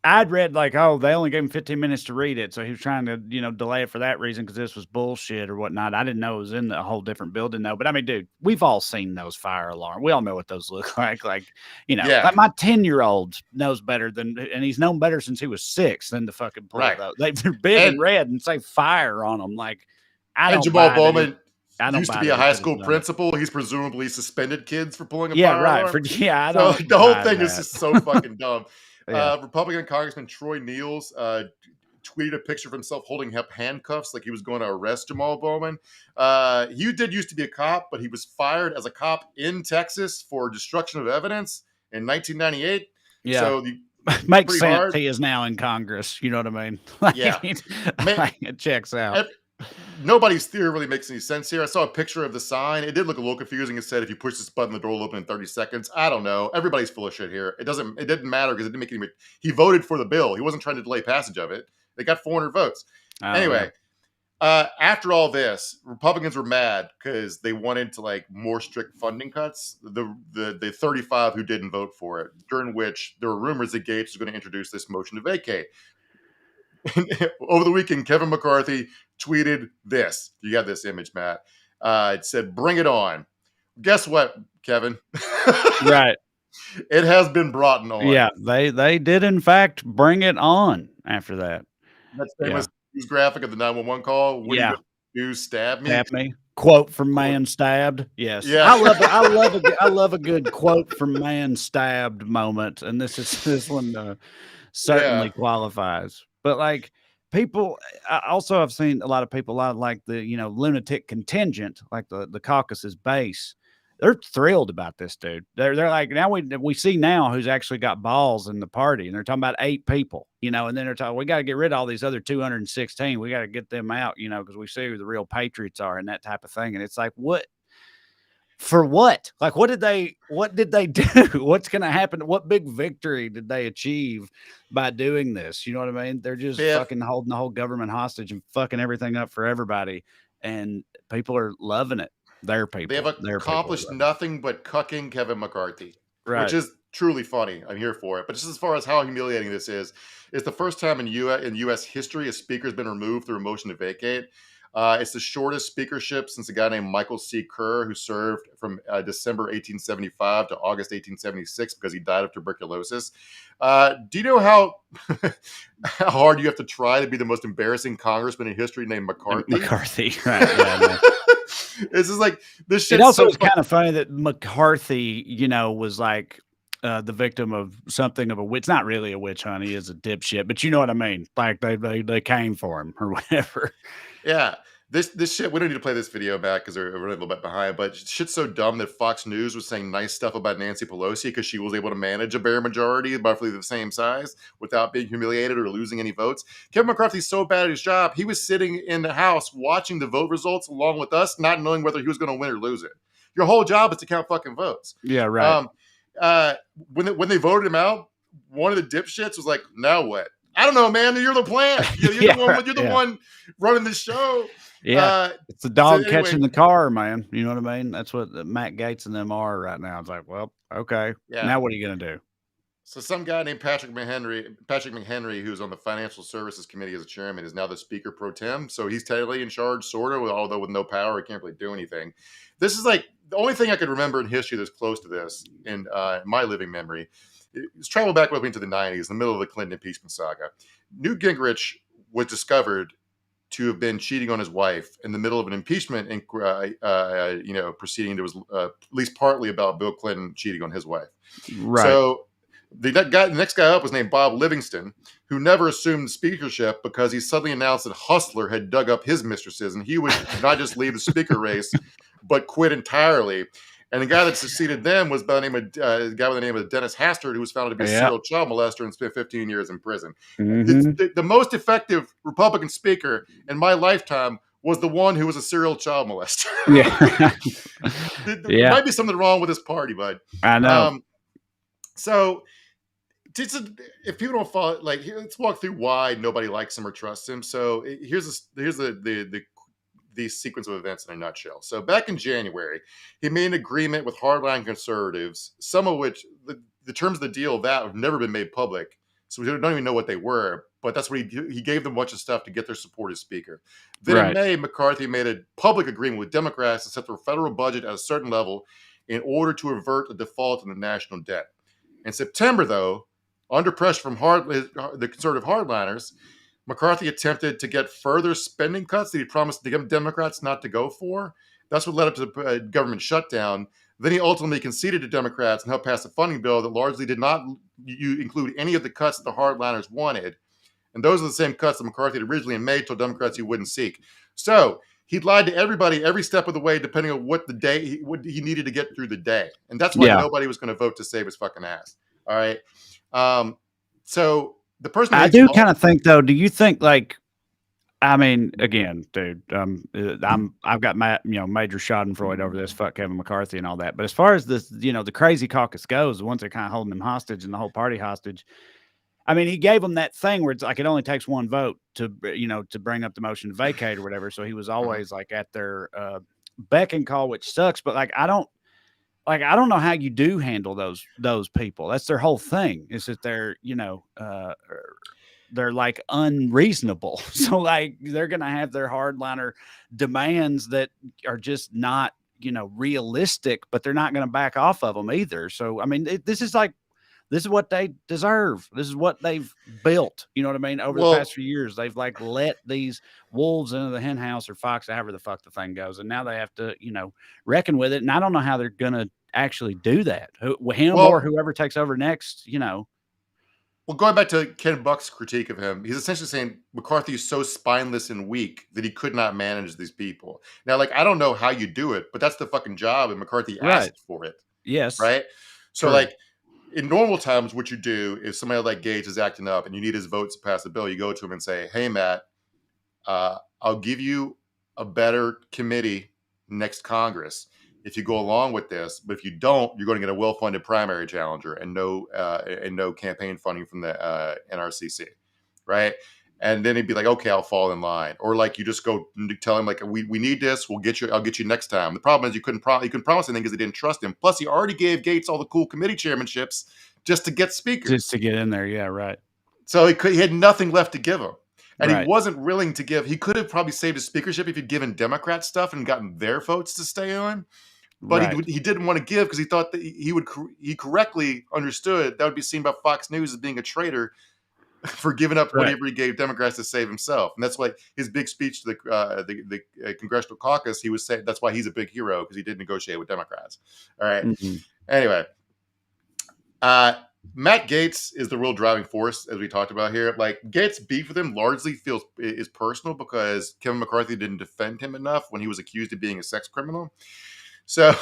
I'd read like, oh, they only gave him 15 minutes to read it. So he was trying to, delay it for that reason because this was bullshit or whatnot. I didn't know it was in a whole different building though. But I mean, dude, we've all seen those fire alarms. We all know what those look like. Like, like my 10-year-old knows better and he's known better since he was 6 than to fucking pull those. They're big and red and say fire on them. Like, Jamal Bowman used to be a high school principal. He's presumably suspended kids for pulling a fire alarm. The whole thing is just so fucking dumb. Republican Congressman Troy Niels tweeted a picture of himself holding up handcuffs like he was going to arrest Jamal Bowman. He did used to be a cop, but he was fired as a cop in Texas for destruction of evidence in 1998. Yeah. So makes sense. Hard. He is now in Congress. You know what I mean? It checks out. Nobody's theory really makes any sense here. I saw a picture of the sign. It did look a little confusing. It said, if you push this button, the door will open in 30 seconds. I don't know. Everybody's full of shit here. It didn't matter because it didn't make any. He voted for the bill. He wasn't trying to delay passage of it. They got 400 votes. Anyway, after all this, Republicans were mad because they wanted to like more strict funding cuts. The 35 who didn't vote for it, during which there were rumors that Gates was going to introduce this motion to vacate. Over the weekend, Kevin McCarthy tweeted this. You got this image, Matt. It said, "Bring it on." Guess what, Kevin? Right. It has been brought on. Yeah, they did in fact bring it on after that. That's famous news graphic of the 911 call. You stab me. Stab me. Quote from man stabbed. Yes. Yeah. I love a good quote from man stabbed moment, and this one certainly qualifies. But like people, I've seen a lot of people, a lot of like the lunatic contingent, like the caucus's base. They're thrilled about this dude. They're like, now we see now who's actually got balls in the party, and they're talking about 8 people, and then they're talking, we got to get rid of all these other 216. We got to get them out, because we see who the real patriots are and that type of thing. And it's like, what? For what? Like, what did they do? What's going to happen? What big victory did they achieve by doing this? You know what I mean? They're just fucking holding the whole government hostage and fucking everything up for everybody. And people are loving it. Their people. They have accomplished nothing but cucking Kevin McCarthy, which is truly funny. I'm here for it. But just as far as how humiliating this is, it's the first time in U.S. history a speaker has been removed through a motion to vacate. It's the shortest speakership since a guy named Michael C. Kerr, who served from December 1875 to August 1876 because he died of tuberculosis. Do you know how hard you have to try to be the most embarrassing congressman in history named McCarthy? McCarthy, right? Yeah, It's just like this shit. It also is kind of funny that McCarthy, was like the victim of something of a witch. It's not really a witch hunt. He is a dipshit, but you know what I mean. Like they came for him or whatever. Yeah. This shit, we don't need to play this video back because we're running a little bit behind, but shit's so dumb that Fox News was saying nice stuff about Nancy Pelosi because she was able to manage a bare majority, roughly the same size, without being humiliated or losing any votes. Kevin McCarthy's so bad at his job, he was sitting in the House watching the vote results along with us, not knowing whether he was going to win or lose it. Your whole job is to count fucking votes. Yeah, right. When they voted him out, one of the dipshits was like, now what? I don't know, man. You're the plan. You're the one running the show. Yeah, it's the So dog anyway, catching the car, man. You know what I mean? That's what Matt Gaetz and them are right now. It's like, well, okay, yeah. now what are you gonna do? So some guy named Patrick McHenry, who's on the Financial Services Committee as a chairman, is now the Speaker pro tem. So he's technically in charge, sort of, although with no power, he can't really do anything. This is like the only thing I could remember in history that's close to this in my living memory. It's traveled back with me to the 90s, in the middle of the Clinton impeachment saga. Newt Gingrich was discovered to have been cheating on his wife in the middle of an impeachment proceeding that was at least partly about Bill Clinton cheating on his wife. Right. So the next guy up was named Bob Livingston, who never assumed speakership because he suddenly announced that Hustler had dug up his mistresses and he would not just leave the speaker race, but quit entirely. And the guy that succeeded them was a guy by the name of Dennis Hastert, who was found to be a serial child molester and spent 15 years in prison. The most effective Republican speaker in my lifetime was the one who was a serial child molester. There might be something wrong with this party, bud. I know. So if people don't follow, like, let's walk through why nobody likes him or trusts him. So here's the sequence of events in a nutshell. So back in January, he made an agreement with hardline conservatives, some of which the terms of the deal that have never been made public. So we don't even know what they were, but that's what he gave them a bunch of stuff to get their support as speaker. Then in May, McCarthy made a public agreement with Democrats to set the federal budget at a certain level in order to avert a default in the national debt. In September, though, under pressure from the conservative hardliners, McCarthy attempted to get further spending cuts that he promised the Democrats not to go for. That's what led up to the government shutdown. Then he ultimately conceded to Democrats and helped pass a funding bill that largely did not include any of the cuts that the hardliners wanted. And those are the same cuts that McCarthy had originally made told Democrats he wouldn't seek. So he lied to everybody every step of the way, depending on what he needed to get through the day. And that's why nobody was going to vote to save his fucking ass. All right. So the person I do kind of think, though, do you think, like, I mean, again, dude, I've got major schadenfreude over this, fuck Kevin McCarthy and all that. But as far as this, the crazy caucus goes, the ones that are kind of holding him hostage and the whole party hostage, I mean, he gave them that thing where it's like it only takes one vote to bring up the motion to vacate or whatever. So he was always like at their beck and call, which sucks. But I don't know how you do handle those people. That's their whole thing. Is that they're like unreasonable. So like they're going to have their hardliner demands that are just not, realistic, but they're not going to back off of them either. So, I mean, this is what they deserve. This is what they've built. You know what I mean? Over the past few years, they've like let these wolves into the hen house or fox, however the fuck the thing goes. And now they have to, reckon with it. And I don't know how they're going to actually do that. Or whoever takes over next, Well, going back to Ken Buck's critique of him, he's essentially saying McCarthy is so spineless and weak that he could not manage these people. Now, like, I don't know how you do it, but that's the fucking job, and McCarthy asked for it. Yes. Right? So, like, in normal times, what you do is somebody like Gates is acting up and you need his votes to pass the bill. You go to him and say, hey, Matt, I'll give you a better committee next Congress if you go along with this, but if you don't, you're going to get a well-funded primary challenger and no campaign funding from the NRCC, right? And then he'd be like, okay, I'll fall in line. Or like you just go tell him like, we need this, I'll get you next time. The problem is you couldn't promise anything because they didn't trust him. Plus he already gave Gates all the cool committee chairmanships just to get speakers. Just to get in there, yeah, right. So he had nothing left to give him. And he wasn't willing to give. He could have probably saved his speakership if he'd given Democrats stuff and gotten their votes to stay on. But he didn't want to give because he thought that he correctly understood that would be seen by Fox News as being a traitor for giving up whatever he gave Democrats to save himself. And that's why his big speech to the congressional caucus, he was saying that's why he's a big hero, because he did negotiate with Democrats. All right. Mm-hmm. Anyway, Matt Gaetz is the real driving force, as we talked about here. Like, Gaetz' beef with him largely is personal because Kevin McCarthy didn't defend him enough when he was accused of being a sex criminal. So,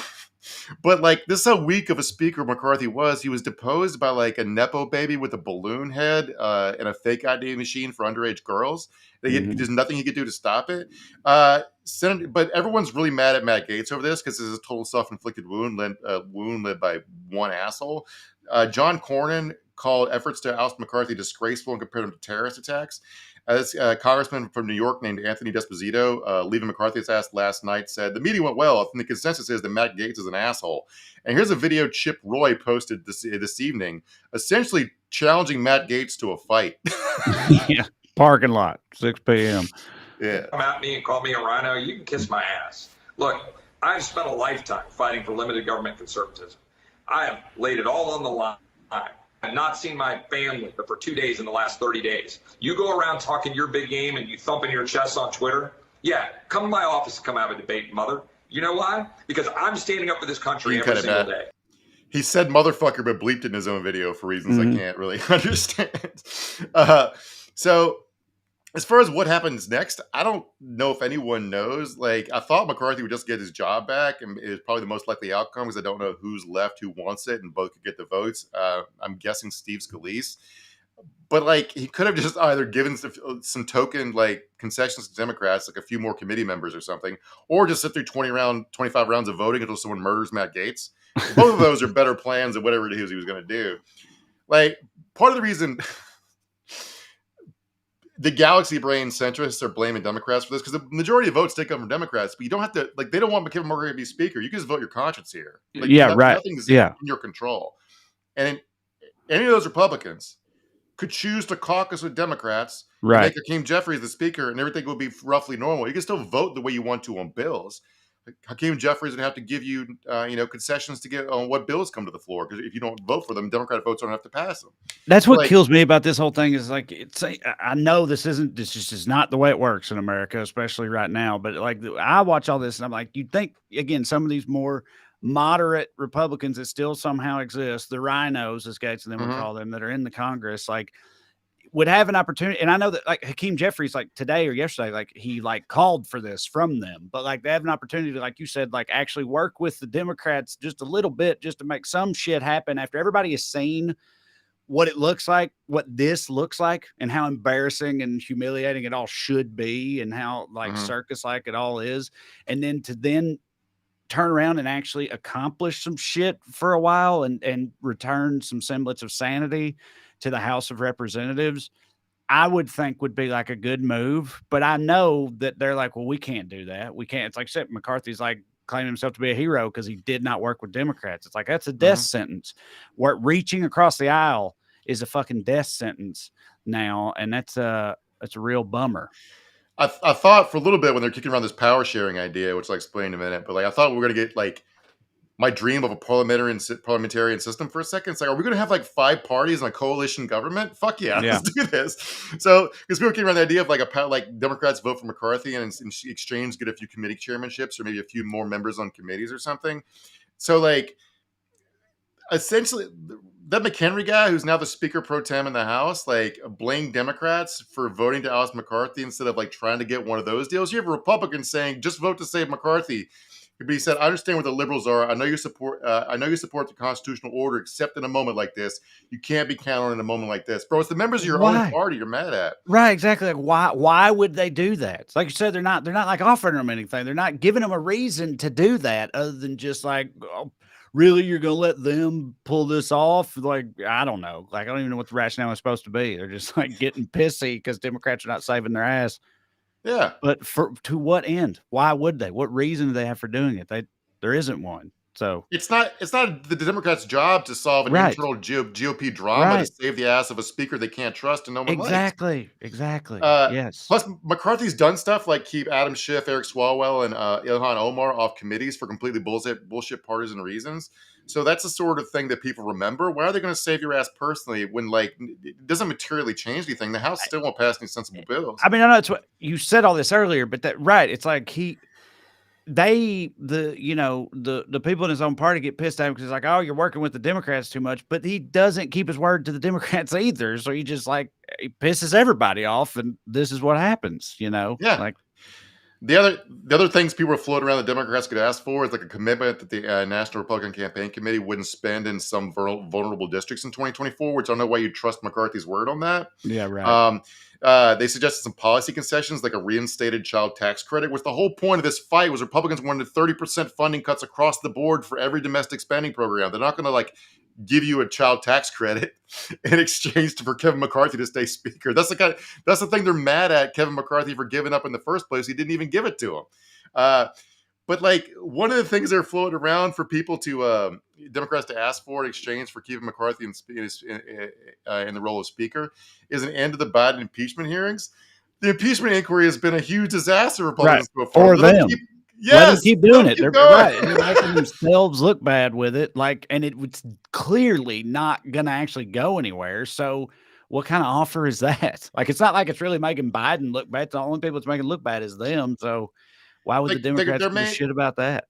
but like, this is how weak of a speaker McCarthy was. He was deposed by like a Nepo baby with a balloon head and a fake ID machine for underage girls. There's nothing he could do to stop it. But everyone's really mad at Matt Gaetz over this because this is a total self-inflicted wound led by one asshole. John Cornyn called efforts to oust McCarthy disgraceful and compared them to terrorist attacks. This congressman from New York named Anthony D'Esposito, leaving McCarthy's ass last night, said the meeting went well, and the consensus is that Matt Gaetz is an asshole. And here's a video Chip Roy posted this evening, essentially challenging Matt Gaetz to a fight. Yeah, parking lot, 6 p.m. Yeah. Come at me and call me a rhino, you can kiss my ass. Look, I've spent a lifetime fighting for limited government conservatism. I have laid it all on the line. I've not seen my family but for 2 days in the last 30 days. You go around talking your big game and you thumping your chest on Twitter. Yeah, come to my office and come have a debate, mother. You know why? Because I'm standing up for this country every single day. He said motherfucker, but bleeped in his own video for reasons I can't really understand. So as far as what happens next, I don't know if anyone knows. Like, I thought McCarthy would just get his job back, and it was probably the most likely outcome because I don't know who's left, who wants it, and both could get the votes. I'm guessing Steve Scalise. But, like, he could have just either given some token, like, concessions to Democrats, like a few more committee members or something, or just sit through 25 rounds of voting until someone murders Matt Gaetz. Both of those are better plans than whatever it is he was going to do. Like, part of the reason the galaxy brain centrists are blaming Democrats for this, because the majority of votes did come from Democrats, but you don't have to, like, they don't want Kevin McCarthy to be speaker. You can just vote your conscience here. Like, Right. Nothing's in your control. And any of those Republicans could choose to caucus with Democrats, Right. make Hakeem Jeffries the speaker, and everything will be roughly normal. You can still vote the way you want to on bills. Hakeem Jeffries would have to give you, concessions to get on what bills come to the floor. Because if you don't vote for them, Democratic votes don't have to pass them. That's what kills me about this whole thing is like, I know this just is not the way it works in America, especially right now. But like, I watch all this and I'm like, you'd think, again, some of these more moderate Republicans that still somehow exist, the rhinos, as Gates and them would call them, that are in the Congress, like, would have an opportunity. And I know that, like, Hakeem Jeffries, like today or yesterday, like he like called for this from them, but like they have an opportunity to, like you said, like actually work with the Democrats just a little bit, just to make some shit happen after everybody has seen what it looks like, what this looks like, and how embarrassing and humiliating it all should be, and how like circus like it all is. And then to turn around and actually accomplish some shit for a while and return some semblance of sanity to the House of Representatives, I would think would be like a good move. But I know that they're like, well, we can't do that. We can't. It's like, except McCarthy's like claiming himself to be a hero because he did not work with Democrats. It's like, that's a death sentence. Reaching across the aisle is a fucking death sentence now. And that's a real bummer. I thought for a little bit when they're kicking around this power sharing idea, which I'll explain in a minute, but like I thought we were going to get like my dream of a parliamentarian system for a second. It's like, are we going to have like 5 parties and a coalition government? Fuck yeah. Let's do this. So, because we were kicking around the idea of like Democrats vote for McCarthy and in exchange get a few committee chairmanships or maybe a few more members on committees or something. So like, essentially, that McHenry guy, who's now the Speaker pro tem in the House, like blamed Democrats for voting to oust McCarthy instead of like trying to get one of those deals. You have a Republican saying, "Just vote to save McCarthy." But he said, "I understand where the liberals are. I know you support. I know you support the constitutional order, except in a moment like this, you can't be counted on in a moment like this, bro. It's the members of your own party you're mad at." Right, exactly. Like, why would they do that? It's like you said, they're not like offering them anything. They're not giving them a reason to do that other than just like, oh, really, you're going to let them pull this off? Like, I don't know. Like, I don't even know what the rationale is supposed to be. They're just like getting pissy because Democrats are not saving their ass. Yeah. But to what end? Why would they? What reason do they have for doing it? There isn't one. So it's not the Democrats' job to solve an internal GOP drama to save the ass of a speaker they can't trust and no one likes. Exactly. Yes. Plus, McCarthy's done stuff like keep Adam Schiff, Eric Swalwell, and Ilhan Omar off committees for completely bullshit partisan reasons. So that's the sort of thing that people remember. Why are they going to save your ass personally when like it doesn't materially change anything? The House still won't pass any sensible bills. I mean, I know it's what you said all this earlier, but it's like the people in his own party get pissed at him because it's like, oh, you're working with the Democrats too much, but he doesn't keep his word to the Democrats either. So he just like, he pisses everybody off, and this is what happens, Yeah. Like the other things people are floating around the Democrats could ask for is like a commitment that the National Republican Campaign Committee wouldn't spend in some vulnerable districts in 2024, which I don't know why you'd trust McCarthy's word on that. Yeah, right. They suggested some policy concessions like a reinstated child tax credit, which the whole point of this fight was Republicans wanted 30% funding cuts across the board for every domestic spending program. They're not going to like give you a child tax credit in exchange for Kevin McCarthy to stay speaker. That's the thing they're mad at Kevin McCarthy for giving up in the first place. He didn't even give it to him. But like one of the things they're floating around for people to Democrats to ask for in exchange for keeping McCarthy in the role of speaker is an end to the Biden impeachment hearings. The impeachment inquiry has been a huge disaster for Republicans so far. For them. Yes, let them keep doing it. They're going. right. They're making themselves look bad with it. And it's clearly not going to actually go anywhere. So what kind of offer is that? Like, it's not like it's really making Biden look bad. The only people it's making look bad is them. So why would the Democrats give a shit about that?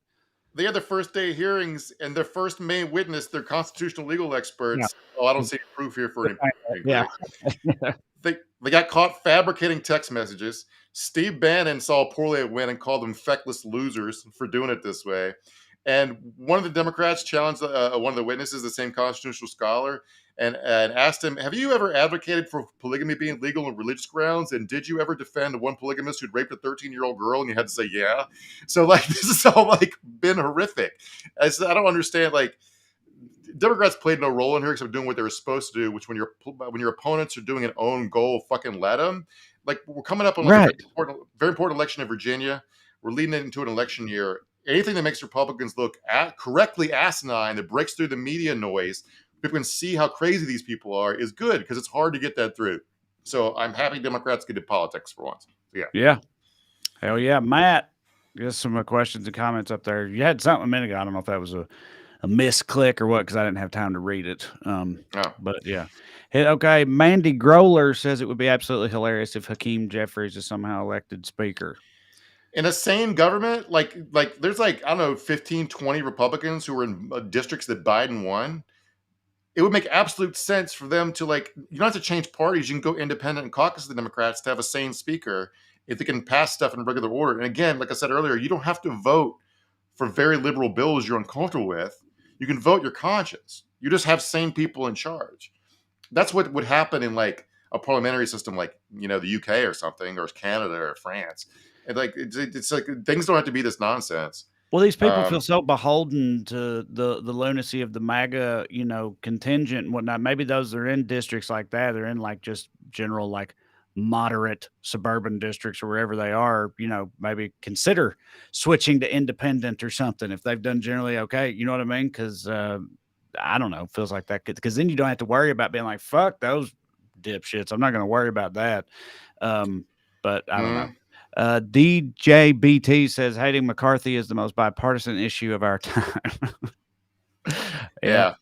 They had the first day hearings, and their first main witness, their constitutional legal experts. Yeah. Oh, I don't see proof here for an impeachment. Yeah. They got caught fabricating text messages. Steve Bannon saw poorly at Wynn and called them feckless losers for doing it this way. And one of the Democrats challenged one of the witnesses, the same constitutional scholar, and asked him, have you ever advocated for polygamy being legal on religious grounds? And did you ever defend one polygamist who'd raped a 13-year-old girl? And you had to say, yeah. So like, this is all like been horrific. I don't understand. Like, Democrats played no role in here except doing what they were supposed to do, which when your opponents are doing an own goal, fucking let them. Like, we're coming up on like a very important election in Virginia. We're leading into an election year. Anything that makes Republicans look correctly asinine, that breaks through the media noise, people can see how crazy these people are, is good because it's hard to get that through. So I'm happy Democrats get into politics for once. Yeah. Yeah. Hell yeah. Matt, get some questions and comments up there. You had something a minute ago. I don't know if that was a misclick or what, because I didn't have time to read it. But yeah. Okay. Mandy Growler says it would be absolutely hilarious if Hakeem Jeffries is somehow elected speaker. In a sane government, like there's like, I don't know, 15, 20 Republicans who were in districts that Biden won. It would make absolute sense for them to, like, you don't have to change parties. You can go independent and caucus the Democrats to have a sane speaker if they can pass stuff in regular order. And again, like I said earlier, you don't have to vote for very liberal bills you're uncomfortable with. You can vote your conscience. You just have sane people in charge. That's what would happen in like a parliamentary system like, you know, the UK or something, or Canada or France. And like, it's like things don't have to be this nonsense. Well, these people feel so beholden to the lunacy of the MAGA, you know, contingent and whatnot. Maybe those that are in districts like that, they're in like just general, like moderate suburban districts or wherever they are, you know, maybe consider switching to independent or something if they've done generally okay. You know what I mean? Because I don't know, feels like that. Because then you don't have to worry about being like, fuck those dipshits. I'm not going to worry about that. But I don't know. DJBT says hating McCarthy is the most bipartisan issue of our time. Yeah.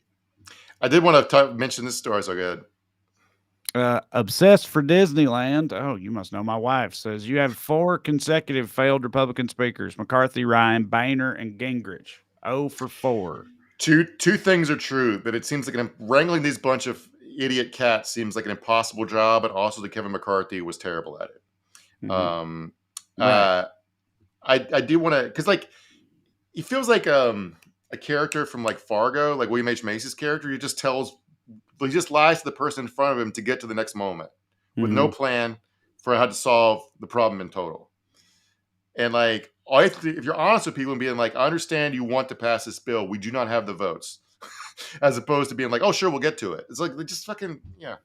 I did want to mention this story so good. Obsessed for Disneyland. Oh, you must know my wife. Says you have 4 consecutive failed Republican speakers: McCarthy, Ryan, Boehner, and Gingrich. 0 for 4. Two things are true, that it seems like wrangling these bunch of idiot cats seems like an impossible job, and also that Kevin McCarthy was terrible at it. Mm-hmm. Right. I do want to, because like he feels like a character from like Fargo, like William H. Macy's character. He just lies to the person in front of him to get to the next moment with no plan for how to solve the problem in total. And like, if you're honest with people and being like, I understand you want to pass this bill, we do not have the votes, as opposed to being like, oh sure, we'll get to it. It's like, just fucking yeah.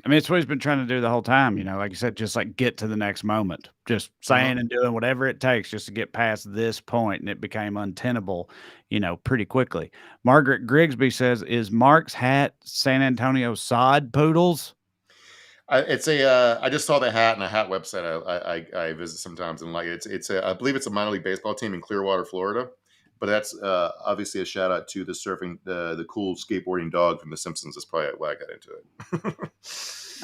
I mean, it's what he's been trying to do the whole time, you know, like you said, just like get to the next moment, just saying and doing whatever it takes just to get past this point. And it became untenable, you know, pretty quickly. Margaret Grigsby says, is Mark's hat San Antonio sod poodles? I just saw the hat on a hat website I visit sometimes, and like I believe it's a minor league baseball team in Clearwater, Florida. But that's obviously a shout out to the surfing, the cool skateboarding dog from The Simpsons. That's probably why I got into it.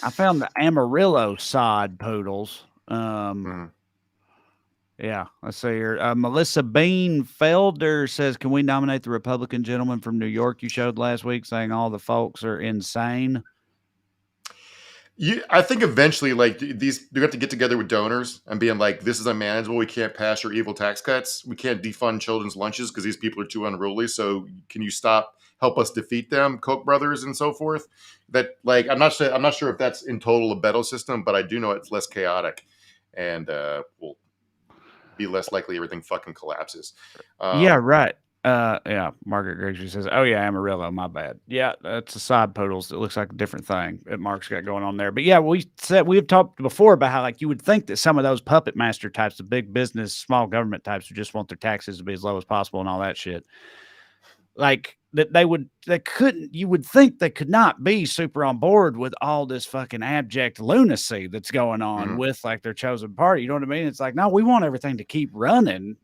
I found the Amarillo sod poodles. Yeah, let's see here. Melissa Bean Felder says, can we nominate the Republican gentleman from New York you showed last week saying all the folks are insane? I think eventually, like you have to get together with donors and being like, this is unmanageable. We can't pass your evil tax cuts. We can't defund children's lunches because these people are too unruly. So can you help us defeat them, Koch brothers and so forth? That like, I'm not sure if that's in total a Beto system, but I do know it's less chaotic and will be less likely everything fucking collapses. Yeah, right. Yeah, Margaret Gregory says, "Oh yeah, Amarillo, my bad. Yeah, that's a side poodles. It looks like a different thing that Mark's got going on there. But yeah, we've talked before about how like you would think that some of those puppet master types, the big business, small government types, who just want their taxes to be as low as possible and all that shit, like that you would think they could not be super on board with all this fucking abject lunacy that's going on with like their chosen party. You know what I mean? It's like, no, we want everything to keep running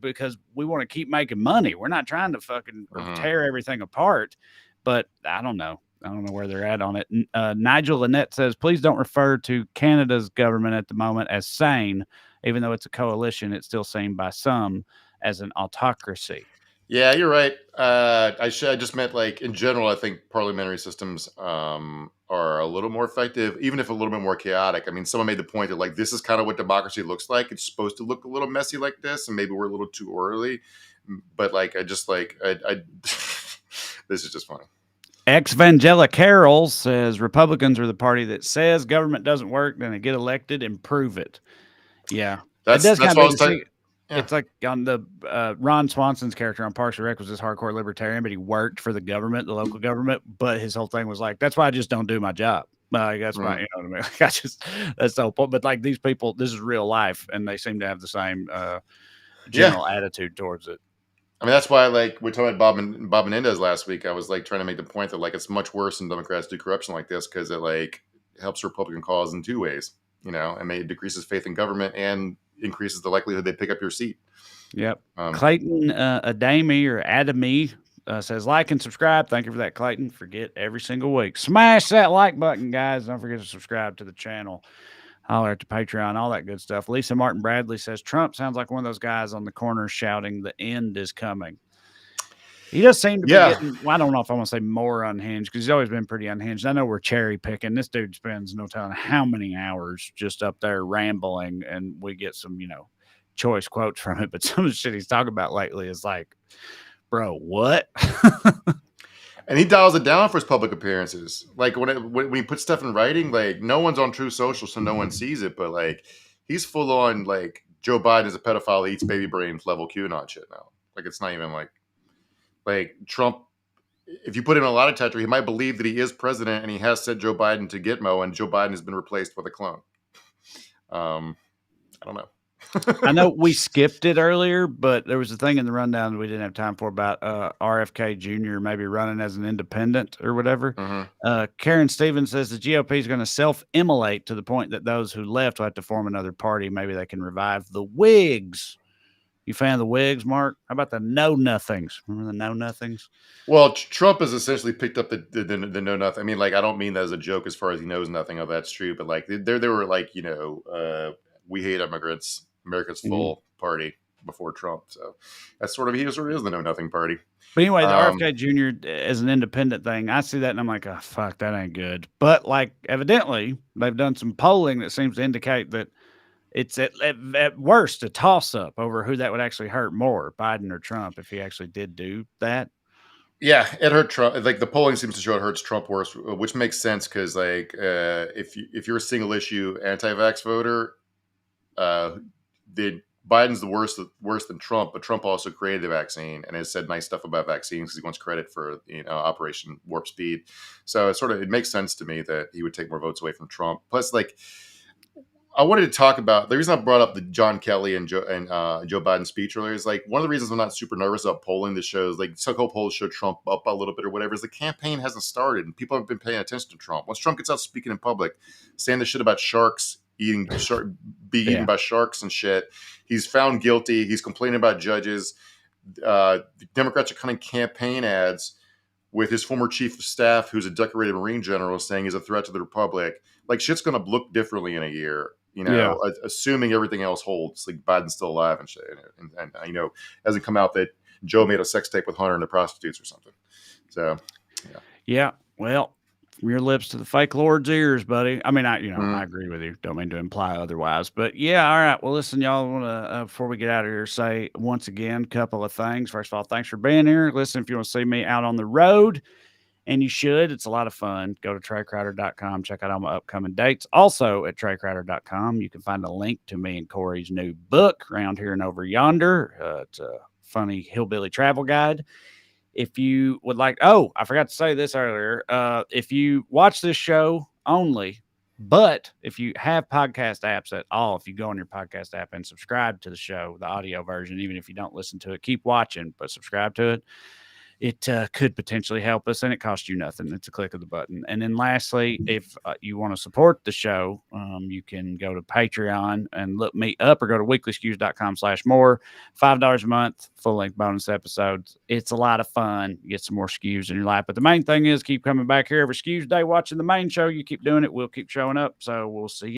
because we want to keep making money. We're not trying to fucking tear everything apart. But I don't know where they're at on it. Nigel Lynette says, please don't refer to Canada's government at the moment as sane. Even though it's a coalition, it's still seen by some as an autocracy. Yeah, you're right. I just meant like in general. I think parliamentary systems are a little more effective, even if a little bit more chaotic. I mean, someone made the point that like this is kind of what democracy looks like. It's supposed to look a little messy like this, and maybe we're a little too early. But like, I this is just funny. Ex-Vangela Carol says Republicans are the party that says government doesn't work, then they get elected and prove it. Yeah, that's what I was saying. Yeah. It's like on the Ron Swanson's character on Parks and Rec was this hardcore libertarian, but he worked for the government, the local government. But his whole thing was like, that's why I just don't do my job. That's why, you know what I mean? Like that's the whole point. But like these people, this is real life, and they seem to have the same general attitude towards it. I mean, that's why like we talked about Bob Menendez last week. I was like trying to make the point that like it's much worse when Democrats do corruption like this because it like helps Republican cause in two ways. You know, and it decreases faith in government and increases the likelihood they pick up your seat. Yep. Clayton Adami or Adami says like and subscribe. Thank you for that, Clayton. Forget every single week. Smash that like button, guys. Don't forget to subscribe to the channel. Holler at the Patreon, all that good stuff. Lisa Martin Bradley says Trump sounds like one of those guys on the corner shouting the end is coming. He does seem to be getting, well, I don't know if I want to say more unhinged because he's always been pretty unhinged. I know we're cherry picking. This dude spends no telling how many hours just up there rambling, and we get some, choice quotes from it. But some of the shit he's talking about lately is like, bro, what? And he dials it down for his public appearances. Like when he puts stuff in writing, like no one's on True Social, so no one sees it. But like he's full on like Joe Biden is a pedophile, eats baby brains level QAnon shit now. Like it's not even like Trump, if you put him in a lot of touch, he might believe that he is president and he has sent Joe Biden to Gitmo and Joe Biden has been replaced with a clone. I don't know. I know we skipped it earlier, but there was a thing in the rundown that we didn't have time for about RFK Jr. maybe running as an independent or whatever. Karen Stevens says the GOP is going to self-immolate to the point that those who left will have to form another party. Maybe they can revive the Whigs. You fan of the Whigs, Mark? How about the know-nothings? Remember the know-nothings? Well, Trump has essentially picked up the know-nothing. I mean, like, I don't mean that as a joke as far as he knows nothing of that's true, but like, they were like, we hate immigrants, America's full party before Trump. So that's sort of is the know-nothing party. But anyway, the RFK Jr. as an independent thing, I see that and I'm like, oh, fuck, that ain't good. But like, evidently, they've done some polling that seems to indicate that it's at worst a toss-up over who that would actually hurt more, Biden or Trump, if he actually did do that. Yeah, it hurt Trump. Like the polling seems to show it hurts Trump worse, which makes sense because like if you're a single issue anti-vax voter, Biden's the worse than Trump, but Trump also created the vaccine and has said nice stuff about vaccines because he wants credit for Operation Warp Speed. So it makes sense to me that he would take more votes away from Trump. Plus, like, I wanted to talk about the reason I brought up the John Kelly and Joe Biden speech earlier is like one of the reasons I'm not super nervous about polling that shows like so-called polls show Trump up a little bit or whatever is the campaign hasn't started and people haven't been paying attention to Trump. Once Trump gets out speaking in public, saying the shit about sharks being eaten by sharks and shit, he's found guilty. He's complaining about judges. The Democrats are cutting campaign ads with his former chief of staff, who's a decorated Marine general, saying he's a threat to the republic. Like shit's going to look differently in a year. Assuming everything else holds, like Biden's still alive and shit, and hasn't come out that Joe made a sex tape with Hunter and the prostitutes or something. So, yeah. Well, from your lips to the fake Lord's ears, buddy. I mean, I agree with you. Don't mean to imply otherwise, but yeah. All right. Well, listen, y'all. Want to before we get out of here, say once again, a couple of things. First of all, thanks for being here. Listen, if you want to see me out on the road. And you should. It's a lot of fun. Go to TreyCrowder.com. Check out all my upcoming dates. Also at TreyCrowder.com, you can find a link to me and Corey's new book, Around Here and Over Yonder. It's a funny hillbilly travel guide. If you would like, oh, I forgot to say this earlier. If you watch this show only, but if you have podcast apps at all, if you go on your podcast app and subscribe to the show, the audio version, even if you don't listen to it, keep watching, but subscribe to it. It could potentially help us, and it costs you nothing. It's a click of the button. And then lastly, if you want to support the show, you can go to Patreon and look me up, or go to weeklyskews.com/more. $5 a month, full-length bonus episodes. It's a lot of fun. You get some more Skews in your life. But the main thing is keep coming back here every Skews Day, watching the main show. You keep doing it, we'll keep showing up. So we'll see you.